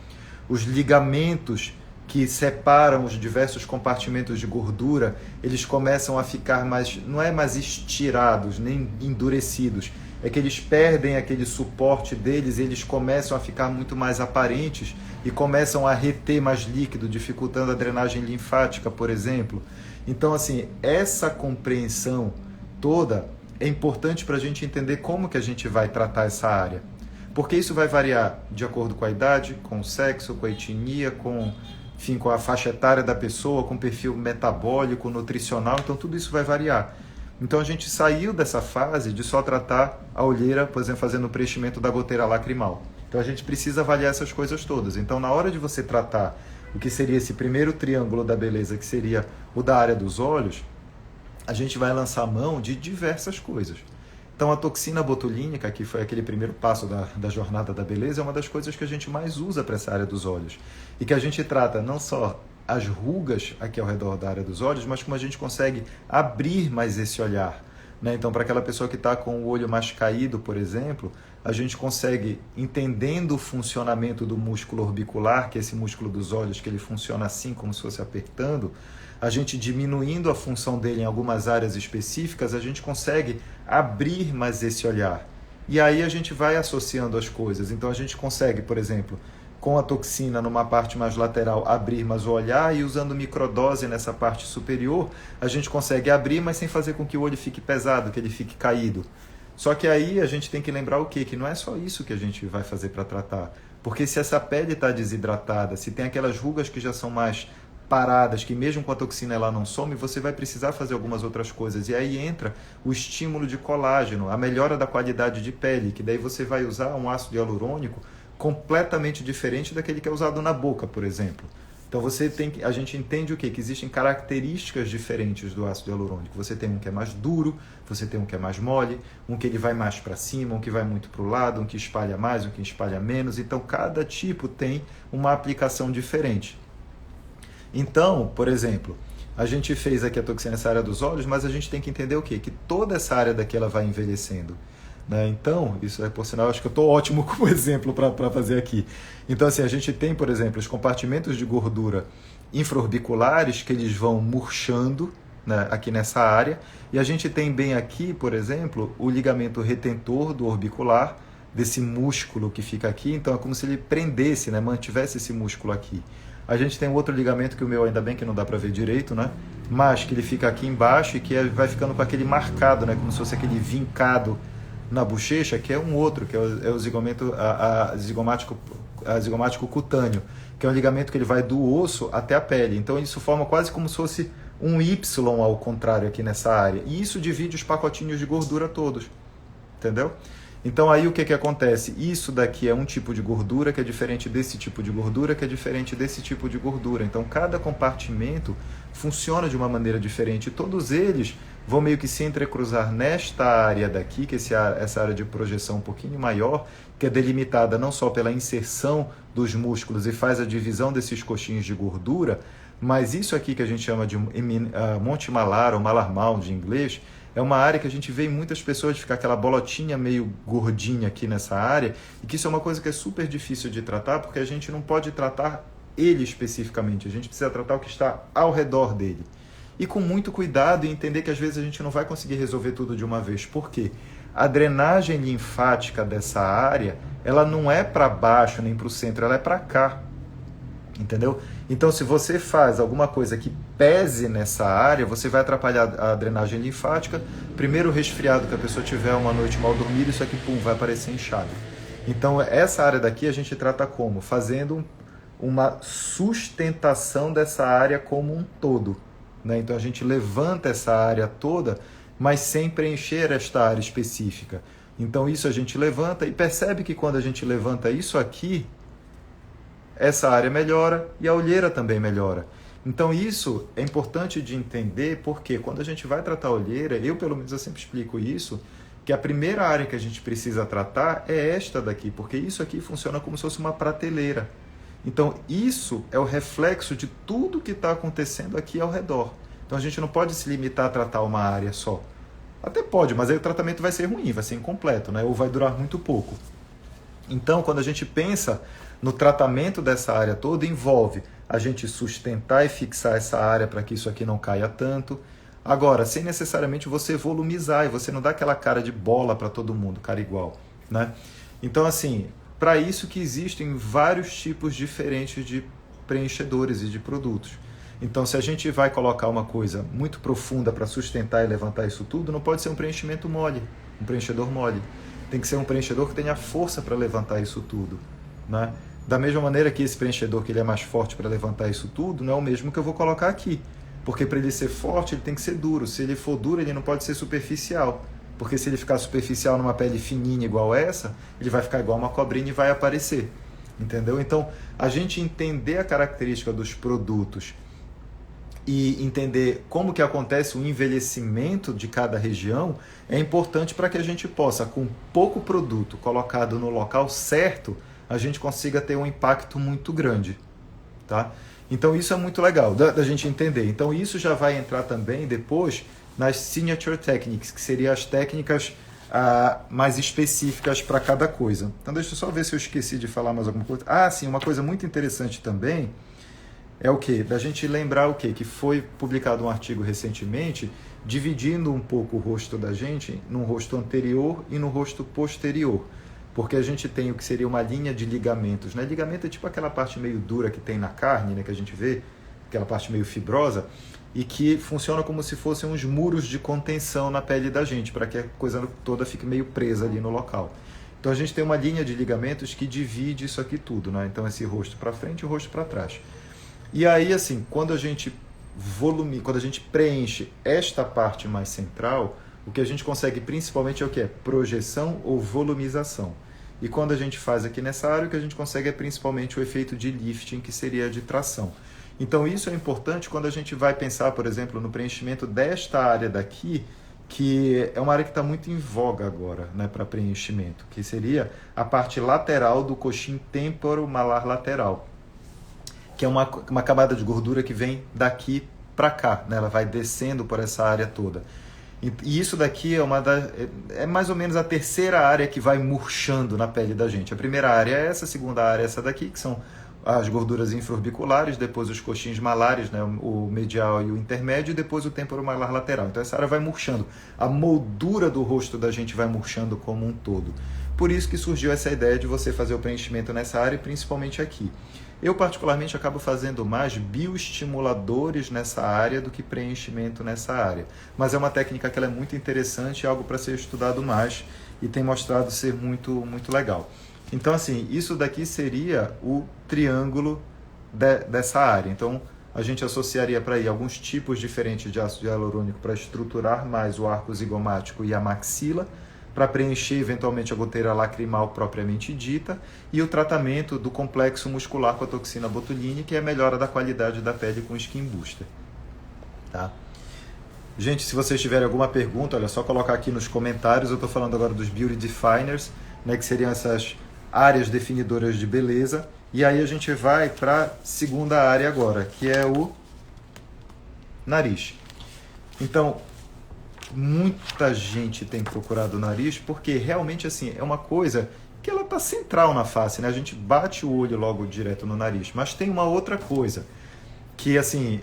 Os ligamentos que separam os diversos compartimentos de gordura, eles começam a ficar mais, não é mais estirados, nem endurecidos, é que eles perdem aquele suporte deles, eles começam a ficar muito mais aparentes e começam a reter mais líquido, dificultando a drenagem linfática, por exemplo. Então, assim, essa compreensão toda é importante para a gente entender como que a gente vai tratar essa área. Porque isso vai variar de acordo com a idade, com o sexo, com a etnia, enfim, com a faixa etária da pessoa, com o perfil metabólico, nutricional, então tudo isso vai variar. Então a gente saiu dessa fase de só tratar a olheira, por exemplo, fazendo o preenchimento da goteira lacrimal. Então a gente precisa avaliar essas coisas todas. Então na hora de você tratar o que seria esse primeiro triângulo da beleza, que seria o da área dos olhos, a gente vai lançar mão de diversas coisas. Então a toxina botulínica, que foi aquele primeiro passo da jornada da beleza, é uma das coisas que a gente mais usa para essa área dos olhos. E que a gente trata não só as rugas aqui ao redor da área dos olhos, mas como a gente consegue abrir mais esse olhar. Né? Então, para aquela pessoa que está com o olho mais caído, por exemplo, a gente consegue, entendendo o funcionamento do músculo orbicular, que é esse músculo dos olhos, que ele funciona assim, como se fosse apertando, a gente diminuindo a função dele em algumas áreas específicas, a gente consegue abrir mais esse olhar. E aí a gente vai associando as coisas. Então a gente consegue, por exemplo, com a toxina numa parte mais lateral, abrir mais o olhar, e usando microdose nessa parte superior, a gente consegue abrir, mas sem fazer com que o olho fique pesado, que ele fique caído. Só que aí a gente tem que lembrar o quê? Que não é só isso que a gente vai fazer para tratar. Porque se essa pele está desidratada, se tem aquelas rugas que já são mais paradas, que mesmo com a toxina ela não some, você vai precisar fazer algumas outras coisas. E aí entra o estímulo de colágeno, a melhora da qualidade de pele, que daí você vai usar um ácido hialurônico completamente diferente daquele que é usado na boca, por exemplo. Então a gente entende o quê? Que existem características diferentes do ácido hialurônico. Você tem um que é mais duro, você tem um que é mais mole, um que ele vai mais para cima, um que vai muito para o lado, um que espalha mais, um que espalha menos. Então cada tipo tem uma aplicação diferente. Então, por exemplo, a gente fez aqui a toxina nessa área dos olhos, mas a gente tem que entender o quê? Que toda essa área daqui ela vai envelhecendo. Né? Então, isso é por sinal, acho que eu estou ótimo como exemplo para fazer aqui. Então, assim, a gente tem, por exemplo, os compartimentos de gordura infraorbiculares que eles vão murchando, né, aqui nessa área, e a gente tem bem aqui, por exemplo, o ligamento retentor do orbicular, desse músculo que fica aqui. Então é como se ele prendesse, né, mantivesse esse músculo aqui. A gente tem um outro ligamento que o meu ainda bem que não dá para ver direito, né? Mas que ele fica aqui embaixo e que vai ficando com aquele marcado, né? Como se fosse aquele vincado na bochecha, que é um outro, que é o zigomático cutâneo, que é um ligamento que ele vai do osso até a pele. Então isso forma quase como se fosse um Y ao contrário aqui nessa área. E isso divide os pacotinhos de gordura todos, entendeu? Então aí o que acontece? Isso daqui é um tipo de gordura que é diferente desse tipo de gordura, que é diferente desse tipo de gordura. Então cada compartimento funciona de uma maneira diferente. E todos eles vão meio que se entrecruzar nesta área daqui, que é essa área de projeção um pouquinho maior, que é delimitada não só pela inserção dos músculos e faz a divisão desses coxinhos de gordura, mas isso aqui que a gente chama de monte malar ou malar mound em inglês, é uma área que a gente vê em muitas pessoas de ficar aquela bolotinha meio gordinha aqui nessa área, e que isso é uma coisa que é super difícil de tratar, porque a gente não pode tratar ele especificamente, a gente precisa tratar o que está ao redor dele. E com muito cuidado e entender que às vezes a gente não vai conseguir resolver tudo de uma vez. Por quê? A drenagem linfática dessa área, ela não é para baixo nem para o centro, ela é para cá. Entendeu? Então, se você faz alguma coisa que pese nessa área, você vai atrapalhar a drenagem linfática. Primeiro resfriado que a pessoa tiver uma noite mal dormida, isso aqui, pum, vai aparecer inchado. Então, essa área daqui a gente trata como? Fazendo uma sustentação dessa área como um todo. Né? Então, a gente levanta essa área toda, mas sem preencher esta área específica. Então, isso a gente levanta e percebe que quando a gente levanta isso aqui, essa área melhora e a olheira também melhora. Então isso é importante de entender, porque quando a gente vai tratar a olheira, eu pelo menos eu sempre explico isso, que a primeira área que a gente precisa tratar é esta daqui, porque isso aqui funciona como se fosse uma prateleira. Então isso é o reflexo de tudo que está acontecendo aqui ao redor. Então a gente não pode se limitar a tratar uma área só. Até pode, mas aí o tratamento vai ser ruim, vai ser incompleto, né? Ou vai durar muito pouco. Então, quando a gente pensa no tratamento dessa área toda, envolve a gente sustentar e fixar essa área para que isso aqui não caia tanto. Agora, sem necessariamente você volumizar e você não dá aquela cara de bola para todo mundo, cara igual, né? Então, assim, para isso que existem vários tipos diferentes de preenchedores e de produtos. Então, se a gente vai colocar uma coisa muito profunda para sustentar e levantar isso tudo, não pode ser um preenchimento mole, um preenchedor mole. Tem que ser um preenchedor que tenha força para levantar isso tudo, né? Da mesma maneira que esse preenchedor que ele é mais forte para levantar isso tudo, não é o mesmo que eu vou colocar aqui. Porque para ele ser forte, ele tem que ser duro. Se ele for duro, ele não pode ser superficial. Porque se ele ficar superficial numa pele fininha igual essa, ele vai ficar igual uma cobrinha e vai aparecer. Entendeu? Então, a gente entender a característica dos produtos e entender como que acontece o envelhecimento de cada região é importante para que a gente possa, com pouco produto colocado no local certo, a gente consiga ter um impacto muito grande, tá? Então isso é muito legal da gente entender. Então isso já vai entrar também depois nas signature techniques, que seriam as técnicas mais específicas para cada coisa. Então deixa eu só ver se eu esqueci de falar mais alguma coisa. Sim, uma coisa muito interessante também é o quê? Da gente lembrar o quê? Que foi publicado um artigo recentemente dividindo um pouco o rosto da gente num rosto anterior e no rosto posterior. Porque a gente tem o que seria uma linha de ligamentos, né? Ligamento é tipo aquela parte meio dura que tem na carne, né? Que a gente vê, aquela parte meio fibrosa, e que funciona como se fossem uns muros de contenção na pele da gente, para que a coisa toda fique meio presa ali no local. Então a gente tem uma linha de ligamentos que divide isso aqui tudo, né? Então esse rosto para frente e o rosto para trás. E aí, assim, quando a gente preenche esta parte mais central, o que a gente consegue principalmente é o que? É projeção ou volumização. E quando a gente faz aqui nessa área, o que a gente consegue é principalmente o efeito de lifting, que seria de tração. Então isso é importante quando a gente vai pensar, por exemplo, no preenchimento desta área daqui, que é uma área que está muito em voga agora, né, para preenchimento, que seria a parte lateral do coxim temporomalar lateral, que é uma camada de gordura que vem daqui para cá, né? Ela vai descendo por essa área toda. E isso daqui é mais ou menos a terceira área que vai murchando na pele da gente. A primeira área é essa, a segunda área é essa daqui, que são as gorduras infraorbiculares, depois os coxins malares, né, o medial e o intermédio, e depois o temporomalar lateral. Então essa área vai murchando. A moldura do rosto da gente vai murchando como um todo. Por isso que surgiu essa ideia de você fazer o preenchimento nessa área, e principalmente aqui. Eu, particularmente, acabo fazendo mais bioestimuladores nessa área do que preenchimento nessa área. Mas é uma técnica que ela é muito interessante, é algo para ser estudado mais e tem mostrado ser muito, muito legal. Então, assim, isso daqui seria o triângulo dessa área. Então, a gente associaria para aí alguns tipos diferentes de ácido hialurônico para estruturar mais o arco zigomático e a maxila, para preencher eventualmente a goteira lacrimal propriamente dita, e o tratamento do complexo muscular com a toxina botulínica, que é a melhora da qualidade da pele com Skin Booster. Tá? Gente, se vocês tiverem alguma pergunta, olha, é só colocar aqui nos comentários. Eu estou falando agora dos Beauty Definers, né, que seriam essas áreas definidoras de beleza. E aí a gente vai para a segunda área agora, que é o nariz. Então, muita gente tem procurado o nariz porque realmente assim é uma coisa que ela está central na face, né? A gente bate o olho logo direto no nariz, mas tem uma outra coisa que assim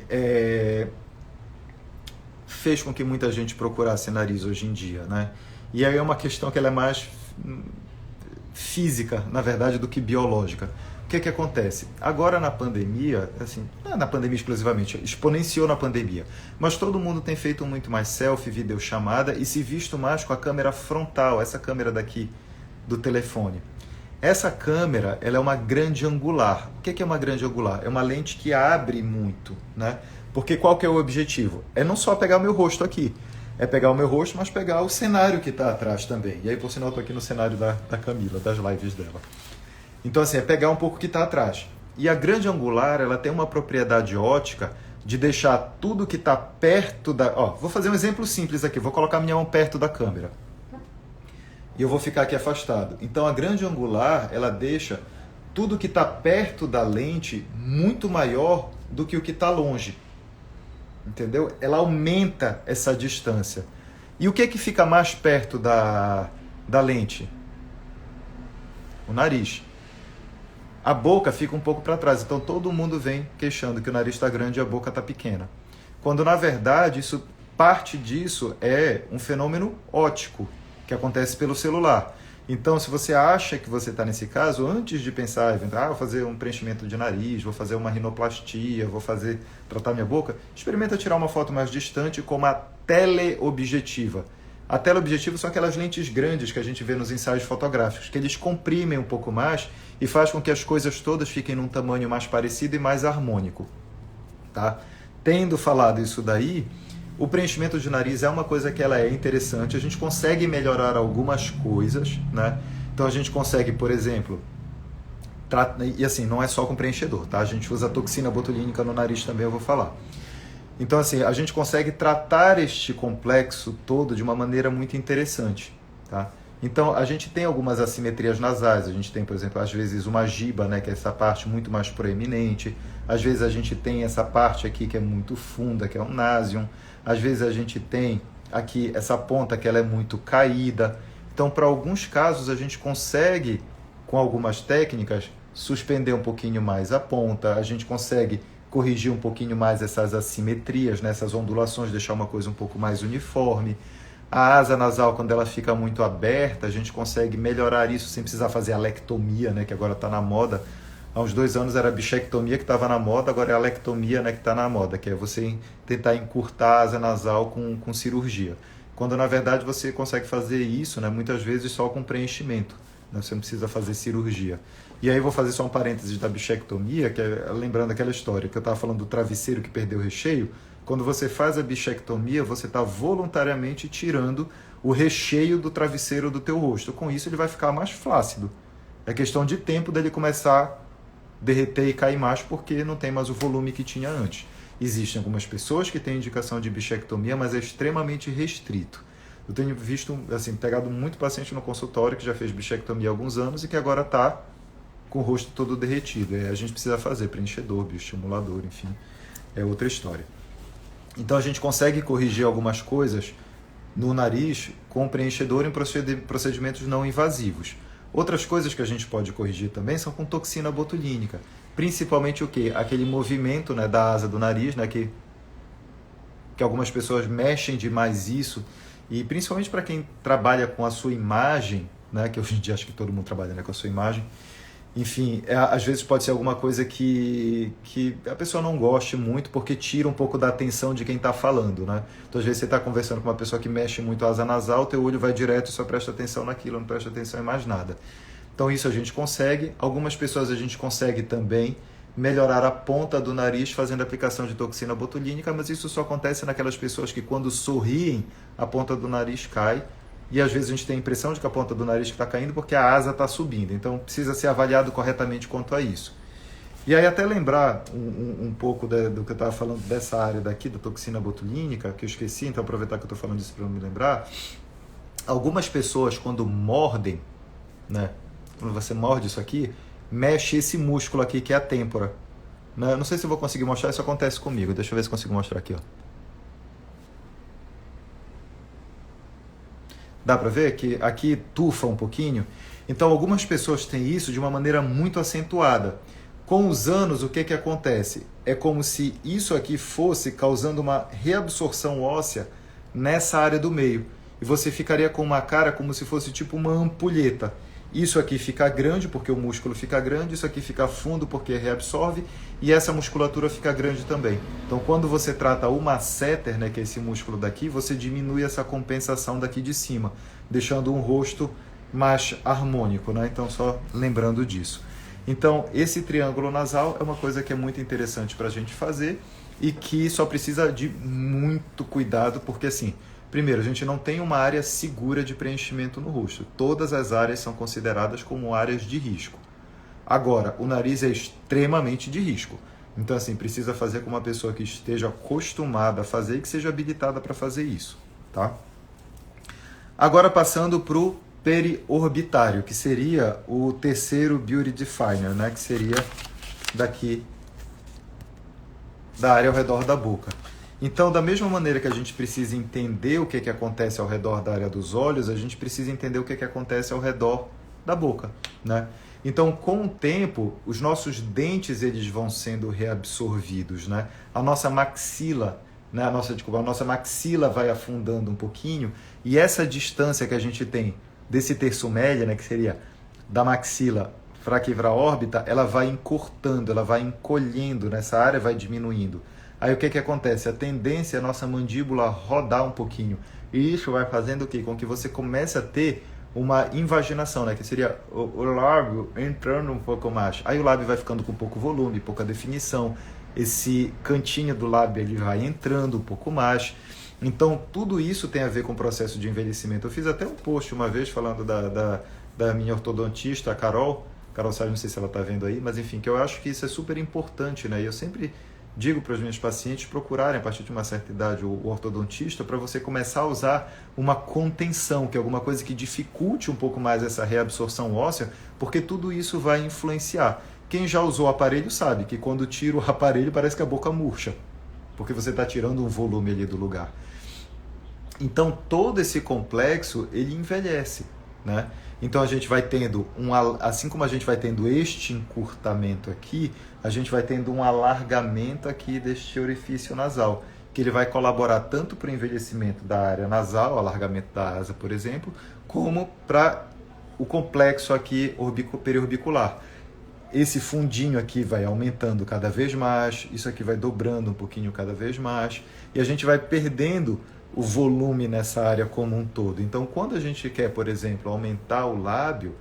fez com que muita gente procurasse nariz hoje em dia, né? E aí é uma questão que ela é mais física, na verdade, do que biológica. O que acontece? Agora na pandemia, assim, não é na pandemia exclusivamente, exponenciou na pandemia, mas todo mundo tem feito muito mais selfie, videochamada e se visto mais com a câmera frontal, essa câmera daqui do telefone. Essa câmera, ela é uma grande angular. O que é uma grande angular? É uma lente que abre muito, né? Porque qual que é o objetivo? É não só pegar o meu rosto aqui, é pegar o meu rosto, mas pegar o cenário que está atrás também. E aí, por sinal, eu estou aqui no cenário da Camila, das lives dela. Então, assim, é pegar um pouco o que está atrás. E a grande angular, ela tem uma propriedade ótica de deixar tudo que está perto da... vou fazer um exemplo simples aqui. Vou colocar minha mão perto da câmera. E eu vou ficar aqui afastado. Então, a grande angular, ela deixa tudo que está perto da lente muito maior do que o que está longe. Entendeu? Ela aumenta essa distância. E o que fica mais perto da lente? O nariz. a boca fica um pouco para trás. Então todo mundo vem queixando que o nariz está grande e a boca está pequena. Quando na verdade parte disso é um fenômeno óptico que acontece pelo celular. Então, se você acha que você está nesse caso, antes de pensar, vou fazer um preenchimento de nariz, vou fazer uma rinoplastia, tratar minha boca, experimenta tirar uma foto mais distante com uma teleobjetiva. A teleobjetiva são aquelas lentes grandes que a gente vê nos ensaios fotográficos, que eles comprimem um pouco mais e faz com que as coisas todas fiquem num tamanho mais parecido e mais harmônico. Tá? Tendo falado isso daí, o preenchimento de nariz é uma coisa que ela é interessante, a gente consegue melhorar algumas coisas, né? Então a gente consegue, por exemplo, e assim, não é só com preenchedor, tá? A gente usa toxina botulínica no nariz também, eu vou falar. Então assim, a gente consegue tratar este complexo todo de uma maneira muito interessante, tá? Então a gente tem algumas assimetrias nasais, a gente tem, por exemplo, às vezes uma giba, né, que é essa parte muito mais proeminente, às vezes a gente tem essa parte aqui que é muito funda, que é um nasium, às vezes a gente tem aqui essa ponta que ela é muito caída. Então, para alguns casos, a gente consegue, com algumas técnicas, suspender um pouquinho mais a ponta, a gente consegue corrigir um pouquinho mais essas assimetrias, né, essas ondulações, deixar uma coisa um pouco mais uniforme. A asa nasal, quando ela fica muito aberta, a gente consegue melhorar isso sem precisar fazer a alectomia, né, que agora está na moda. Há uns 2 anos era a bichectomia que estava na moda, agora é a alectomia, né, que está na moda, que é você tentar encurtar a asa nasal com cirurgia. Quando na verdade você consegue fazer isso, né, muitas vezes só com preenchimento, né, você não precisa fazer cirurgia. E aí vou fazer só um parênteses da bichectomia, que é lembrando aquela história que eu estava falando do travesseiro que perdeu o recheio. Quando você faz a bichectomia, você está voluntariamente tirando o recheio do travesseiro do teu rosto. Com isso ele vai ficar mais flácido. É questão de tempo dele começar derreter e cair mais porque não tem mais o volume que tinha antes. Existem algumas pessoas que têm indicação de bichectomia, mas é extremamente restrito. Eu tenho visto, assim, pegado muito paciente no consultório que já fez bichectomia há alguns anos e que agora está com o rosto todo derretido. A gente precisa fazer preenchedor, bioestimulador, enfim, é outra história. Então a gente consegue corrigir algumas coisas no nariz com preenchedor em procedimentos não invasivos. Outras coisas que a gente pode corrigir também são com toxina botulínica. Principalmente o quê? Aquele movimento, né, da asa do nariz, né, que algumas pessoas mexem demais isso. E principalmente para quem trabalha com a sua imagem, né, que hoje em dia acho que todo mundo trabalha, né, com a sua imagem. Enfim, às vezes pode ser alguma coisa que a pessoa não goste muito porque tira um pouco da atenção de quem está falando, né? Então, às vezes você está conversando com uma pessoa que mexe muito a asa nasal, teu olho vai direto e só presta atenção naquilo, não presta atenção em mais nada. Então, isso a gente consegue. Algumas pessoas a gente consegue também melhorar a ponta do nariz fazendo aplicação de toxina botulínica, mas isso só acontece naquelas pessoas que quando sorriem, a ponta do nariz cai. E às vezes a gente tem a impressão de que a ponta do nariz está caindo porque a asa está subindo. Então precisa ser avaliado corretamente quanto a isso. E aí até lembrar um pouco do que eu estava falando dessa área daqui, da toxina botulínica, que eu esqueci, então aproveitar que eu estou falando disso para me lembrar. Algumas pessoas quando mordem, né, quando você morde isso aqui, mexe esse músculo aqui que é a têmpora. Né? Não sei se eu vou conseguir mostrar, isso acontece comigo. Deixa eu ver se consigo mostrar aqui, ó. Dá para ver que aqui tufa um pouquinho? Então, algumas pessoas têm isso de uma maneira muito acentuada. Com os anos, o que acontece? É como se isso aqui fosse causando uma reabsorção óssea nessa área do meio. E você ficaria com uma cara como se fosse tipo uma ampulheta. Isso aqui fica grande porque o músculo fica grande, isso aqui fica fundo porque reabsorve e essa musculatura fica grande também. Então, quando você trata o masseter, né, que é esse músculo daqui, você diminui essa compensação daqui de cima, deixando um rosto mais harmônico, né? Então, só lembrando disso. Então, esse triângulo nasal é uma coisa que é muito interessante para a gente fazer e que só precisa de muito cuidado, porque assim, primeiro, a gente não tem uma área segura de preenchimento no rosto. Todas as áreas são consideradas como áreas de risco. Agora, o nariz é extremamente de risco. Então, assim, precisa fazer com uma pessoa que esteja acostumada a fazer e que seja habilitada para fazer isso, tá? Agora, passando para o periorbitário, que seria o terceiro beauty definer, né? Que seria daqui da área ao redor da boca. Então, da mesma maneira que a gente precisa entender o que acontece ao redor da área dos olhos, a gente precisa entender o que acontece ao redor da boca, né? Então, com o tempo, os nossos dentes eles vão sendo reabsorvidos, né? A nossa maxila, né? A nossa maxila vai afundando um pouquinho, e essa distância que a gente tem desse terço médio, né, que seria da maxila para aqui para a órbita, ela vai encurtando, ela vai encolhendo nessa área, vai diminuindo. Aí o que acontece? A tendência é a nossa mandíbula rodar um pouquinho. E isso vai fazendo o quê? Com que você comece a ter uma invaginação, né? Que seria o lábio entrando um pouco mais. Aí o lábio vai ficando com pouco volume, pouca definição. Esse cantinho do lábio ele vai entrando um pouco mais. Então, tudo isso tem a ver com o processo de envelhecimento. Eu fiz até um post uma vez falando da minha ortodontista, a Carol. Carol sabe, não sei se ela está vendo aí, mas enfim, que eu acho que isso é super importante, né? E eu sempre digo para os meus pacientes procurarem, a partir de uma certa idade, o ortodontista para você começar a usar uma contenção, que é alguma coisa que dificulte um pouco mais essa reabsorção óssea, porque tudo isso vai influenciar. Quem já usou o aparelho sabe que quando tira o aparelho parece que a boca murcha, porque você está tirando um volume ali do lugar. Então, todo esse complexo, ele envelhece, né? Então, a gente vai tendo, assim como a gente vai tendo este encurtamento aqui, a gente vai tendo um alargamento aqui deste orifício nasal, que ele vai colaborar tanto para o envelhecimento da área nasal, alargamento da asa, por exemplo, como para o complexo aqui periorbicular. Esse fundinho aqui vai aumentando cada vez mais, isso aqui vai dobrando um pouquinho cada vez mais, e a gente vai perdendo o volume nessa área como um todo. Então, quando a gente quer, por exemplo, aumentar o lábio,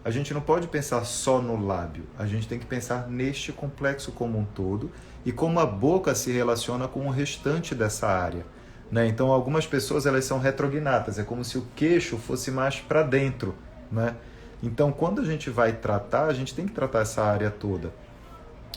a gente não pode pensar só no lábio, a gente tem que pensar neste complexo como um todo e como a boca se relaciona com o restante dessa área, né? Então, algumas pessoas elas são retrognatas, é como se o queixo fosse mais para dentro, né? Então, quando a gente vai tratar, a gente tem que tratar essa área toda.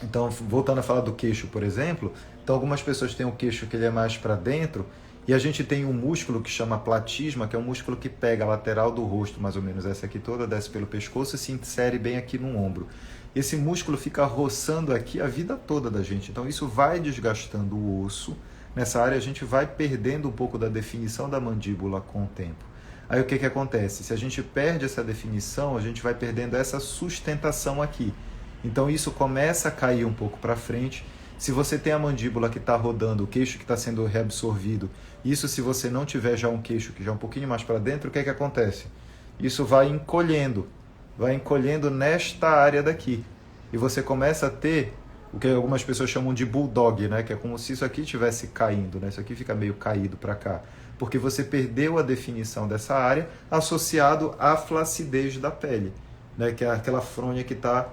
Então, voltando a falar do queixo, por exemplo, então algumas pessoas têm o queixo que ele é mais para dentro, e a gente tem um músculo que chama platisma, que é um músculo que pega a lateral do rosto, mais ou menos essa aqui toda, desce pelo pescoço e se insere bem aqui no ombro. Esse músculo fica roçando aqui a vida toda da gente, então isso vai desgastando o osso. Nessa área a gente vai perdendo um pouco da definição da mandíbula com o tempo. Aí o que acontece? Se a gente perde essa definição, a gente vai perdendo essa sustentação aqui. Então isso começa a cair um pouco para frente. Se você tem a mandíbula que está rodando, o queixo que está sendo reabsorvido, isso se você não tiver já um queixo que já é um pouquinho mais para dentro, o que acontece? Isso vai encolhendo nesta área daqui. E você começa a ter o que algumas pessoas chamam de bulldog, né? Que é como se isso aqui estivesse caindo, né? Isso aqui fica meio caído para cá. Porque você perdeu a definição dessa área associado à flacidez da pele, né? Que é aquela fronha que está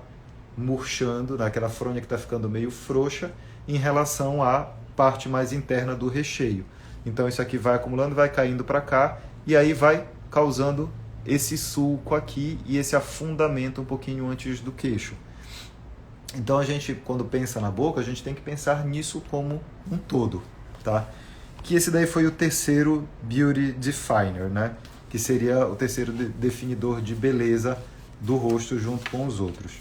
murchando, né? Aquela fronha que está ficando meio frouxa em relação à parte mais interna do recheio. Então isso aqui vai acumulando, vai caindo para cá e aí vai causando esse sulco aqui e esse afundamento um pouquinho antes do queixo. Então a gente, quando pensa na boca, a gente tem que pensar nisso como um todo, tá? Que esse daí foi o terceiro Beauty Definer, né? Que seria o terceiro definidor de beleza do rosto junto com os outros.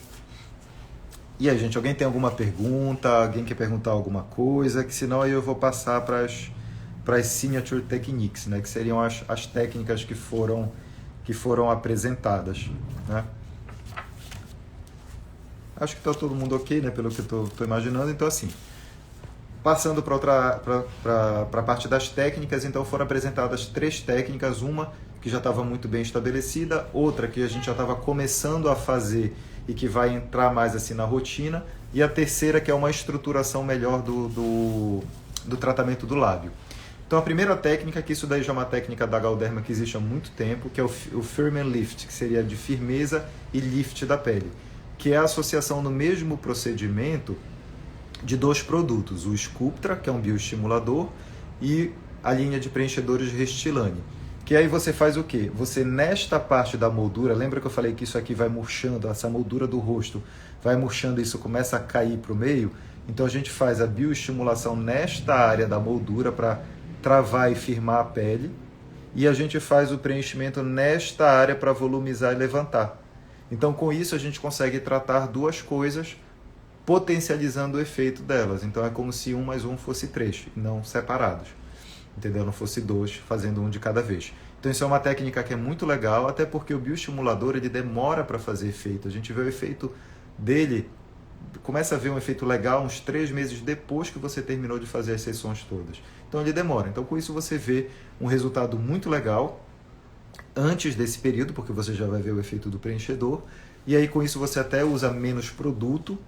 E aí, gente, alguém tem alguma pergunta? Alguém quer perguntar alguma coisa? Que senão aí eu vou passar para as Signature Techniques, né? Que seriam as técnicas que foram apresentadas, né? Acho que está todo mundo ok, né? Pelo que eu estou imaginando. Então, assim, passando para a parte das técnicas, então foram apresentadas 3 técnicas, uma que já estava muito bem estabelecida, outra que a gente já estava começando a fazer e que vai entrar mais assim na rotina, e a terceira que é uma estruturação melhor do tratamento do lábio. Então a primeira técnica, que isso daí já é uma técnica da Galderma que existe há muito tempo, que é o Firm and Lift, que seria de firmeza e lift da pele, que é a associação no mesmo procedimento de 2 produtos, o Sculptra, que é um bioestimulador, e a linha de preenchedores Restylane. Que aí você faz o quê? Você, nesta parte da moldura, lembra que eu falei que isso aqui vai murchando, essa moldura do rosto vai murchando e isso começa a cair para o meio? Então a gente faz a bioestimulação nesta área da moldura para travar e firmar a pele, e a gente faz o preenchimento nesta área para volumizar e levantar. Então com isso a gente consegue tratar 2 coisas, potencializando o efeito delas. Então é como se 1 mais 1 fosse 3, não separados. Entendeu? Não fosse 2, fazendo um de cada vez. Então isso é uma técnica que é muito legal, até porque o bioestimulador ele demora para fazer efeito. A gente vê o efeito dele, começa a ver um efeito legal uns 3 meses depois que você terminou de fazer as sessões todas. Então ele demora. Então com isso você vê um resultado muito legal antes desse período, porque você já vai ver o efeito do preenchedor. E aí com isso você até usa menos produto,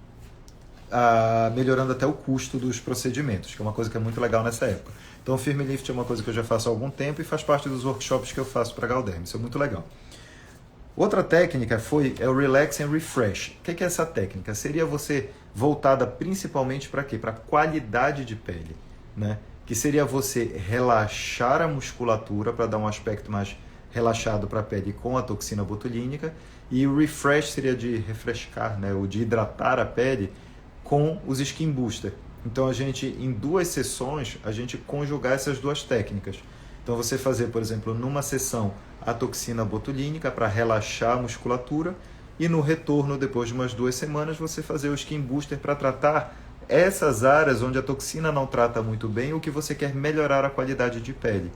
melhorando até o custo dos procedimentos, que é uma coisa que é muito legal nessa época. Então o Firme Lift é uma coisa que eu já faço há algum tempo e faz parte dos workshops que eu faço para a Galderma. Isso é muito legal. Outra técnica é o Relax and Refresh. O que é essa técnica? Seria você voltada principalmente para quê? Para a qualidade de pele, né? Que seria você relaxar a musculatura para dar um aspecto mais relaxado para a pele com a toxina botulínica, e o Refresh seria de refrescar, né? Ou de hidratar a pele com os Skin Booster. Então a gente, em 2 sessões, a gente conjugar essas 2 técnicas. Então você fazer, por exemplo, numa sessão a toxina botulínica para relaxar a musculatura, e no retorno, depois de umas 2 semanas, você fazer o Skin Booster para tratar essas áreas onde a toxina não trata muito bem, o que você quer melhorar a qualidade de pele.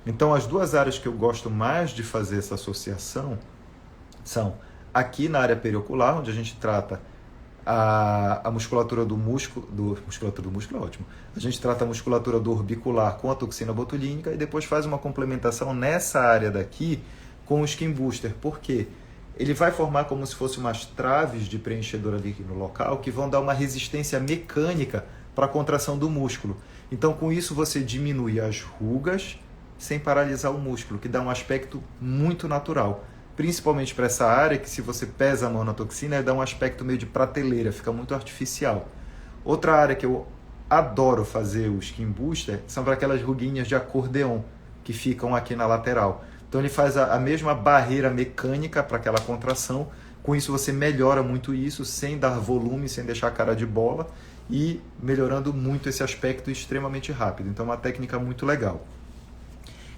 Então as 2 áreas que eu gosto mais de fazer essa associação são aqui na área periocular, onde a gente trata a musculatura do músculo, musculatura do músculo é ótimo. A gente trata a musculatura do orbicular com a toxina botulínica e depois faz uma complementação nessa área daqui com o Skin Booster. Por quê? Ele vai formar como se fosse umas traves de preenchedor ali no local que vão dar uma resistência mecânica para a contração do músculo. Então com isso você diminui as rugas sem paralisar o músculo, que dá um aspecto muito natural. Principalmente para essa área que, se você pesa a mão na toxina, dá um aspecto meio de prateleira, fica muito artificial. Outra área que eu adoro fazer o Skin Booster são para aquelas ruguinhas de acordeon que ficam aqui na lateral. Então ele faz a mesma barreira mecânica para aquela contração. Com isso você melhora muito isso, sem dar volume, sem deixar a cara de bola, e melhorando muito esse aspecto extremamente rápido. Então é uma técnica muito legal.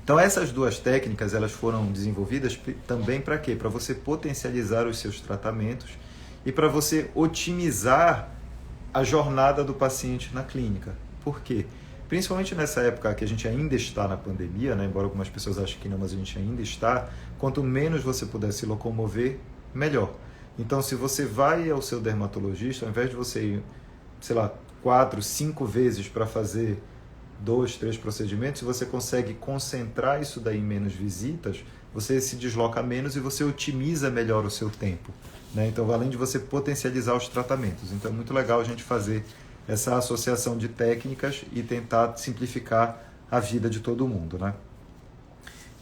Então essas 2 técnicas elas foram desenvolvidas também para quê? Para você potencializar os seus tratamentos e para você otimizar a jornada do paciente na clínica. Por quê? Principalmente nessa época que a gente ainda está na pandemia, né? Embora algumas pessoas achem que não, mas a gente ainda está, quanto menos você puder se locomover, melhor. Então se você vai ao seu dermatologista, ao invés de você ir, sei lá, 4, 5 vezes para fazer 2, 3 procedimentos, se você consegue concentrar isso daí em menos visitas, você se desloca menos e você otimiza melhor o seu tempo, né? Então, além de você potencializar os tratamentos. Então, é muito legal a gente fazer essa associação de técnicas e tentar simplificar a vida de todo mundo, né?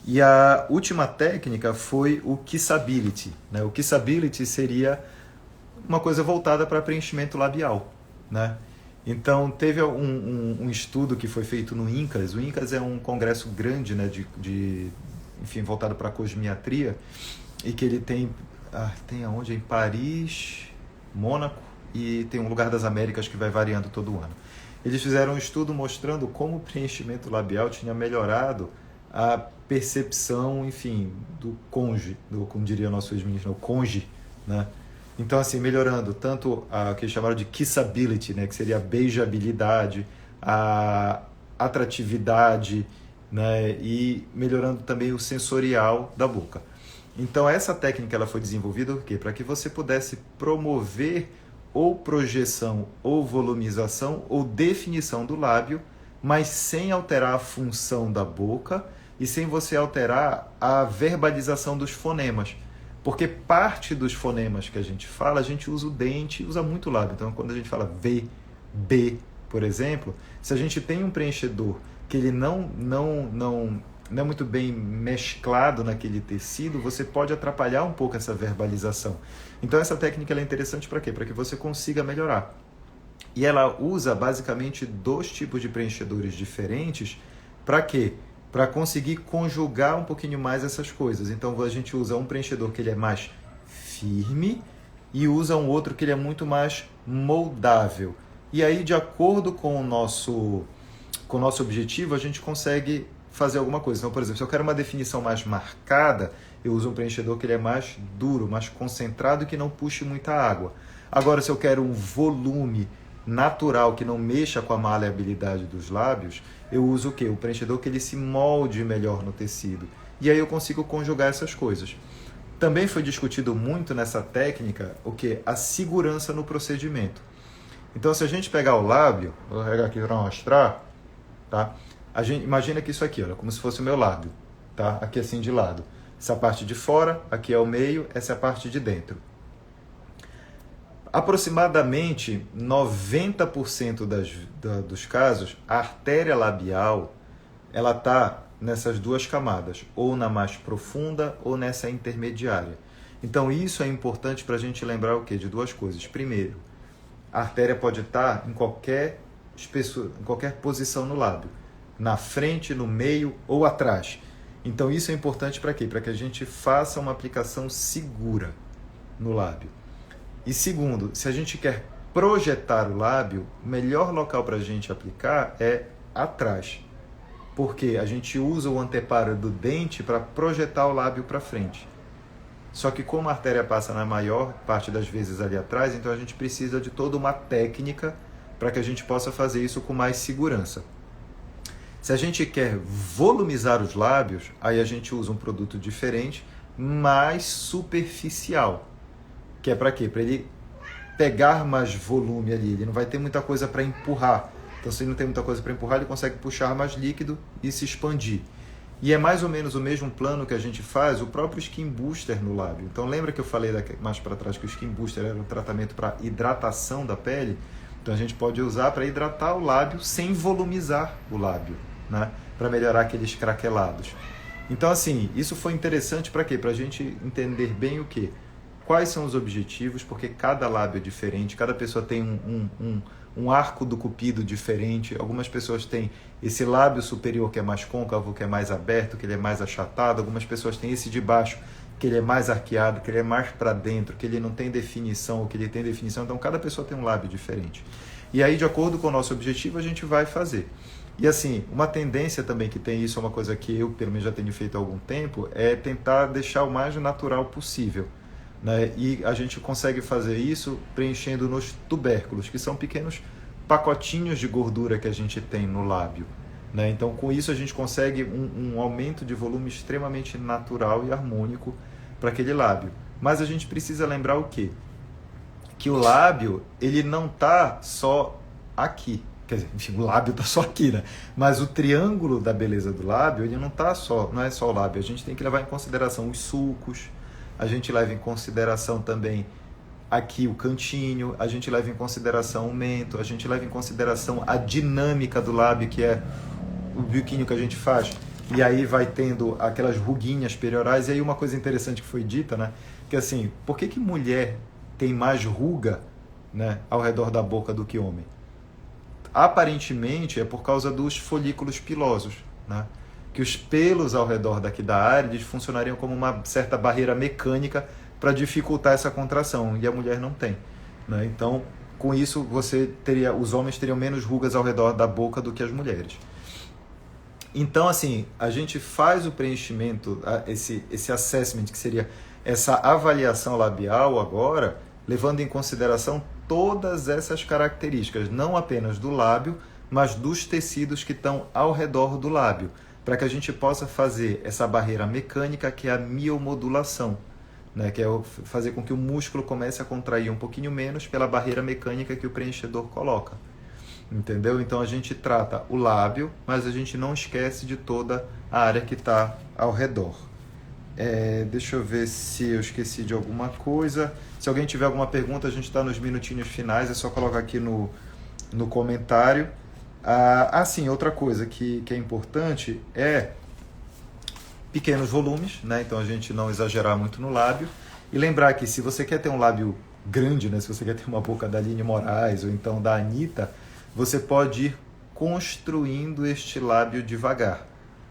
E a última técnica foi o Kissability, né? O Kissability seria uma coisa voltada para preenchimento labial, né? Então, teve um estudo que foi feito no INCAS. O INCAS é um congresso grande, né, enfim, voltado para a cosmiatria, e que ele tem aonde? Em Paris, Mônaco, e tem um lugar das Américas que vai variando todo ano. Eles fizeram um estudo mostrando como o preenchimento labial tinha melhorado a percepção, enfim, do cônjuge, como diria nosso ex-ministro, o cônjuge, né? Então, assim, melhorando tanto o que eles chamaram de kissability, né, que seria a beijabilidade, a atratividade, né, e melhorando também o sensorial da boca. Então, essa técnica ela foi desenvolvida por quê? Para que você pudesse promover ou projeção, ou volumização, ou definição do lábio, mas sem alterar a função da boca e sem você alterar a verbalização dos fonemas. Porque parte dos fonemas que a gente fala, a gente usa o dente, usa muito o lábio. Então, quando a gente fala V, B, por exemplo, se a gente tem um preenchedor que ele não é muito bem mesclado naquele tecido, você pode atrapalhar um pouco essa verbalização. Então, essa técnica ela é interessante para quê? Para que você consiga melhorar. E ela usa basicamente 2 tipos de preenchedores diferentes. Para quê? Para conseguir conjugar um pouquinho mais essas coisas. Então a gente usa um preenchedor que ele é mais firme e usa um outro que ele é muito mais moldável. E aí, de acordo com o nosso objetivo, a gente consegue fazer alguma coisa. Então, por exemplo, se eu quero uma definição mais marcada, eu uso um preenchedor que ele é mais duro, mais concentrado e que não puxe muita água. Agora, se eu quero um volume natural, que não mexa com a maleabilidade dos lábios, eu uso o quê? O preenchedor que ele se molde melhor no tecido. e aí eu consigo conjugar essas coisas. Também foi discutido muito nessa técnica o que? A segurança no procedimento. Então, se a gente pegar o lábio, vou pegar aqui para mostrar, tá? A gente imagina que isso aqui, olha, como se fosse o meu lábio, tá? Aqui assim de lado. Essa parte de fora, aqui é o meio, essa é a parte de dentro. Aproximadamente 90% dos casos, a artéria labial, ela está nessas duas camadas, ou na mais profunda ou nessa intermediária. Então isso é importante para a gente lembrar o quê? De duas coisas. Primeiro, a artéria pode estar em qualquer espessura, em qualquer posição no lábio, na frente, no meio ou atrás. Então isso é importante para quê? Para que a gente faça uma aplicação segura no lábio. E segundo, se a gente quer projetar o lábio, o melhor local para a gente aplicar é atrás. Porque a gente usa o anteparo do dente para projetar o lábio para frente. Só que como a artéria passa na maior parte das vezes ali atrás, então a gente precisa de toda uma técnica para que a gente possa fazer isso com mais segurança. Se a gente quer volumizar os lábios, aí a gente usa um produto diferente, mais superficial. Que é para quê? Para ele pegar mais volume ali, ele não vai ter muita coisa para empurrar. Então, se ele não tem muita coisa para empurrar, ele consegue puxar mais líquido e se expandir. E é mais ou menos o mesmo plano que a gente faz o próprio Skin Booster no lábio. Então, lembra que eu falei mais para trás que o Skin Booster era um tratamento para hidratação da pele? Então, a gente pode usar para hidratar o lábio sem volumizar o lábio, né? Para melhorar aqueles craquelados. Então, assim, isso foi interessante para quê? Para a gente entender bem o quê? Quais são os objetivos, porque cada lábio é diferente, cada pessoa tem um arco do cupido diferente. Algumas pessoas têm esse lábio superior que é mais côncavo, que é mais aberto, que ele é mais achatado. Algumas pessoas têm esse de baixo, que ele é mais arqueado, que ele é mais para dentro, que ele não tem definição, ou que ele tem definição. Então, cada pessoa tem um lábio diferente. E aí, de acordo com o nosso objetivo, a gente vai fazer. E assim, uma tendência também que tem isso, é uma coisa que eu, pelo menos, já tenho feito há algum tempo, é tentar deixar o mais natural possível. Né? E a gente consegue fazer isso preenchendo nos tubérculos, que são pequenos pacotinhos de gordura que a gente tem no lábio. Né? Então, com isso, a gente consegue um aumento de volume extremamente natural e harmônico para aquele lábio. Mas a gente precisa lembrar o quê? Que o lábio, ele não está só aqui. Quer dizer, enfim, o lábio está só aqui, né? Mas o triângulo da beleza do lábio, ele não é só o lábio. A gente tem que levar em consideração os sulcos, a gente leva em consideração também aqui o cantinho, a gente leva em consideração o mento, a gente leva em consideração a dinâmica do lábio, que é o biquinho que a gente faz, e aí vai tendo aquelas ruguinhas periorais. E aí uma coisa interessante que foi dita, né, que assim, por que mulher tem mais ruga, né, ao redor da boca do que homem? Aparentemente é por causa dos folículos pilosos, né? Que os pelos ao redor daqui da área eles funcionariam como uma certa barreira mecânica para dificultar essa contração, e a mulher não tem. Né? Então, com isso, os homens teriam menos rugas ao redor da boca do que as mulheres. Então, assim, a gente faz o preenchimento, esse assessment, que seria essa avaliação labial agora, levando em consideração todas essas características, não apenas do lábio, mas dos tecidos que estão ao redor do lábio, para que a gente possa fazer essa barreira mecânica, que é a miomodulação, né? Que é fazer com que o músculo comece a contrair um pouquinho menos pela barreira mecânica que o preenchedor coloca. Entendeu? Então a gente trata o lábio, mas a gente não esquece de toda a área que está ao redor. Deixa eu ver se eu esqueci de alguma coisa. Se alguém tiver alguma pergunta, a gente está nos minutinhos finais, é só colocar aqui no comentário. Sim, outra coisa que é importante é pequenos volumes, né? Então a gente não exagerar muito no lábio. E lembrar que se você quer ter um lábio grande, né? Se você quer ter uma boca da Aline Moraes ou então da Anitta, você pode ir construindo este lábio devagar,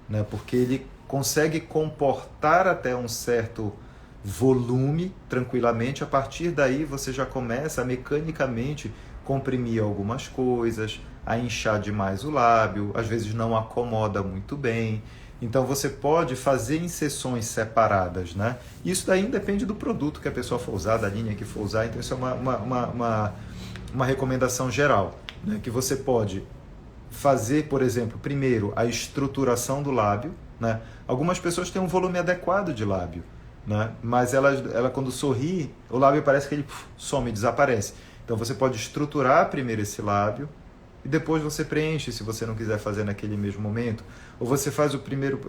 né? Porque ele consegue comportar até um certo volume tranquilamente. A partir daí você já começa a mecanicamente comprimir algumas coisas, a inchar demais o lábio, às vezes não acomoda muito bem. Então você pode fazer em sessões separadas, né? Isso daí depende do produto que a pessoa for usar, da linha que for usar. Então isso é uma recomendação geral, né? Que você pode fazer, por exemplo, primeiro a estruturação do lábio, né? Algumas pessoas têm um volume adequado de lábio, né? Mas ela quando sorri, o lábio parece que ele some, desaparece. Então você pode estruturar primeiro esse lábio e depois você preenche, se você não quiser fazer naquele mesmo momento. Ou você faz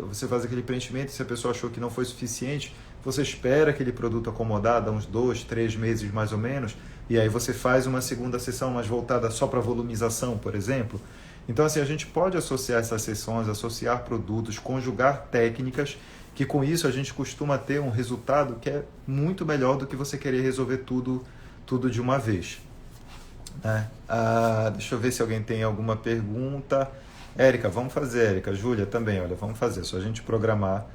você faz aquele preenchimento, se a pessoa achou que não foi suficiente, você espera aquele produto acomodar, dá uns 2, 3 meses mais ou menos, e aí você faz uma segunda sessão mais voltada só para volumização, por exemplo. Então, assim, a gente pode associar essas sessões, associar produtos, conjugar técnicas, que com isso a gente costuma ter um resultado que é muito melhor do que você querer resolver tudo de uma vez. Né? Deixa eu ver se alguém tem alguma pergunta. Érica, vamos fazer, Érica. Júlia também, olha, vamos fazer. Só a gente programar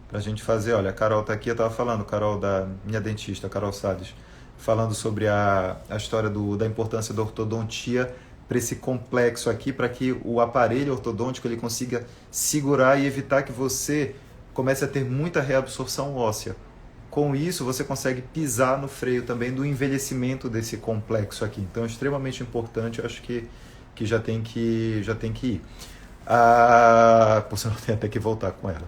para a gente fazer. Olha, a Carol está aqui, eu estava falando, Carol, da minha dentista, Carol Salles, falando sobre a história da importância da ortodontia para esse complexo aqui, para que o aparelho ortodôntico ele consiga segurar e evitar que você comece a ter muita reabsorção óssea. Com isso, você consegue pisar no freio também do envelhecimento desse complexo aqui. Então, é extremamente importante, eu acho que já tem que ir. Por sinal, tem até que voltar com ela.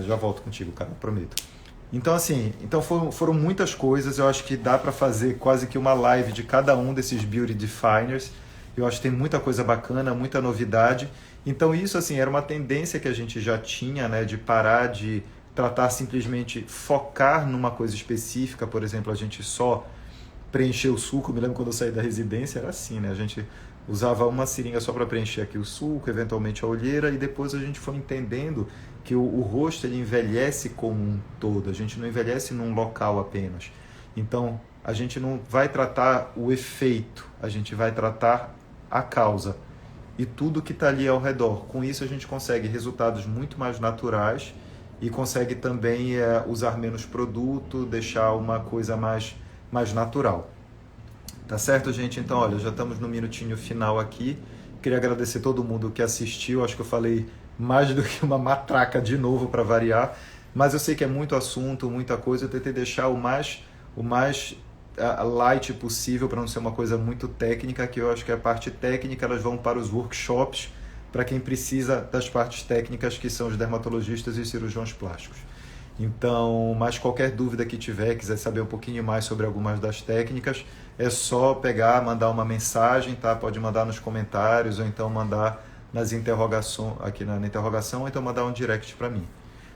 Já volto contigo, cara, prometo. Então, assim, foram muitas coisas. Eu acho que dá para fazer quase que uma live de cada um desses Beauty Definers. Eu acho que tem muita coisa bacana, muita novidade. Então, isso, assim, era uma tendência que a gente já tinha, né, de parar de tratar simplesmente focar numa coisa específica. Por exemplo, a gente só preencher o sulco. Me lembro quando eu saí da residência, era assim, né? A gente usava uma seringa só para preencher aqui o sulco, eventualmente a olheira, e depois a gente foi entendendo que o rosto ele envelhece como um todo, a gente não envelhece num local apenas. Então, a gente não vai tratar o efeito, a gente vai tratar a causa e tudo que está ali ao redor. Com isso, a gente consegue resultados muito mais naturais e consegue também usar menos produto, deixar uma coisa mais natural. Tá certo, gente? Então, olha, já estamos no minutinho final aqui. Queria agradecer todo mundo que assistiu. Acho que eu falei mais do que uma matraca de novo para variar, mas eu sei que é muito assunto, muita coisa. Eu tentei deixar o mais light possível para não ser uma coisa muito técnica, que eu acho que a parte técnica elas vão para os workshops para quem precisa das partes técnicas, que são os dermatologistas e cirurgiões plásticos. Então, mas qualquer dúvida que tiver, quiser saber um pouquinho mais sobre algumas das técnicas, é só pegar, mandar uma mensagem, tá? Pode mandar nos comentários ou então mandar nas interrogações, aqui na interrogação, ou então mandar um direct para mim,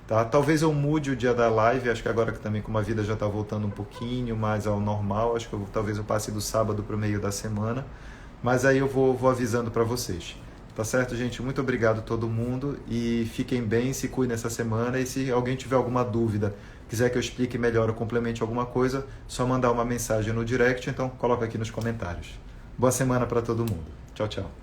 tá? Talvez eu mude o dia da live, acho que agora que também como a vida já está voltando um pouquinho mais ao normal, acho que talvez eu passe do sábado para o meio da semana, mas aí eu vou avisando para vocês. Tá certo, gente? Muito obrigado a todo mundo e fiquem bem, se cuidem nessa semana, e se alguém tiver alguma dúvida, quiser que eu explique melhor ou complemente alguma coisa, só mandar uma mensagem no direct, então coloca aqui nos comentários. Boa semana para todo mundo. Tchau, tchau.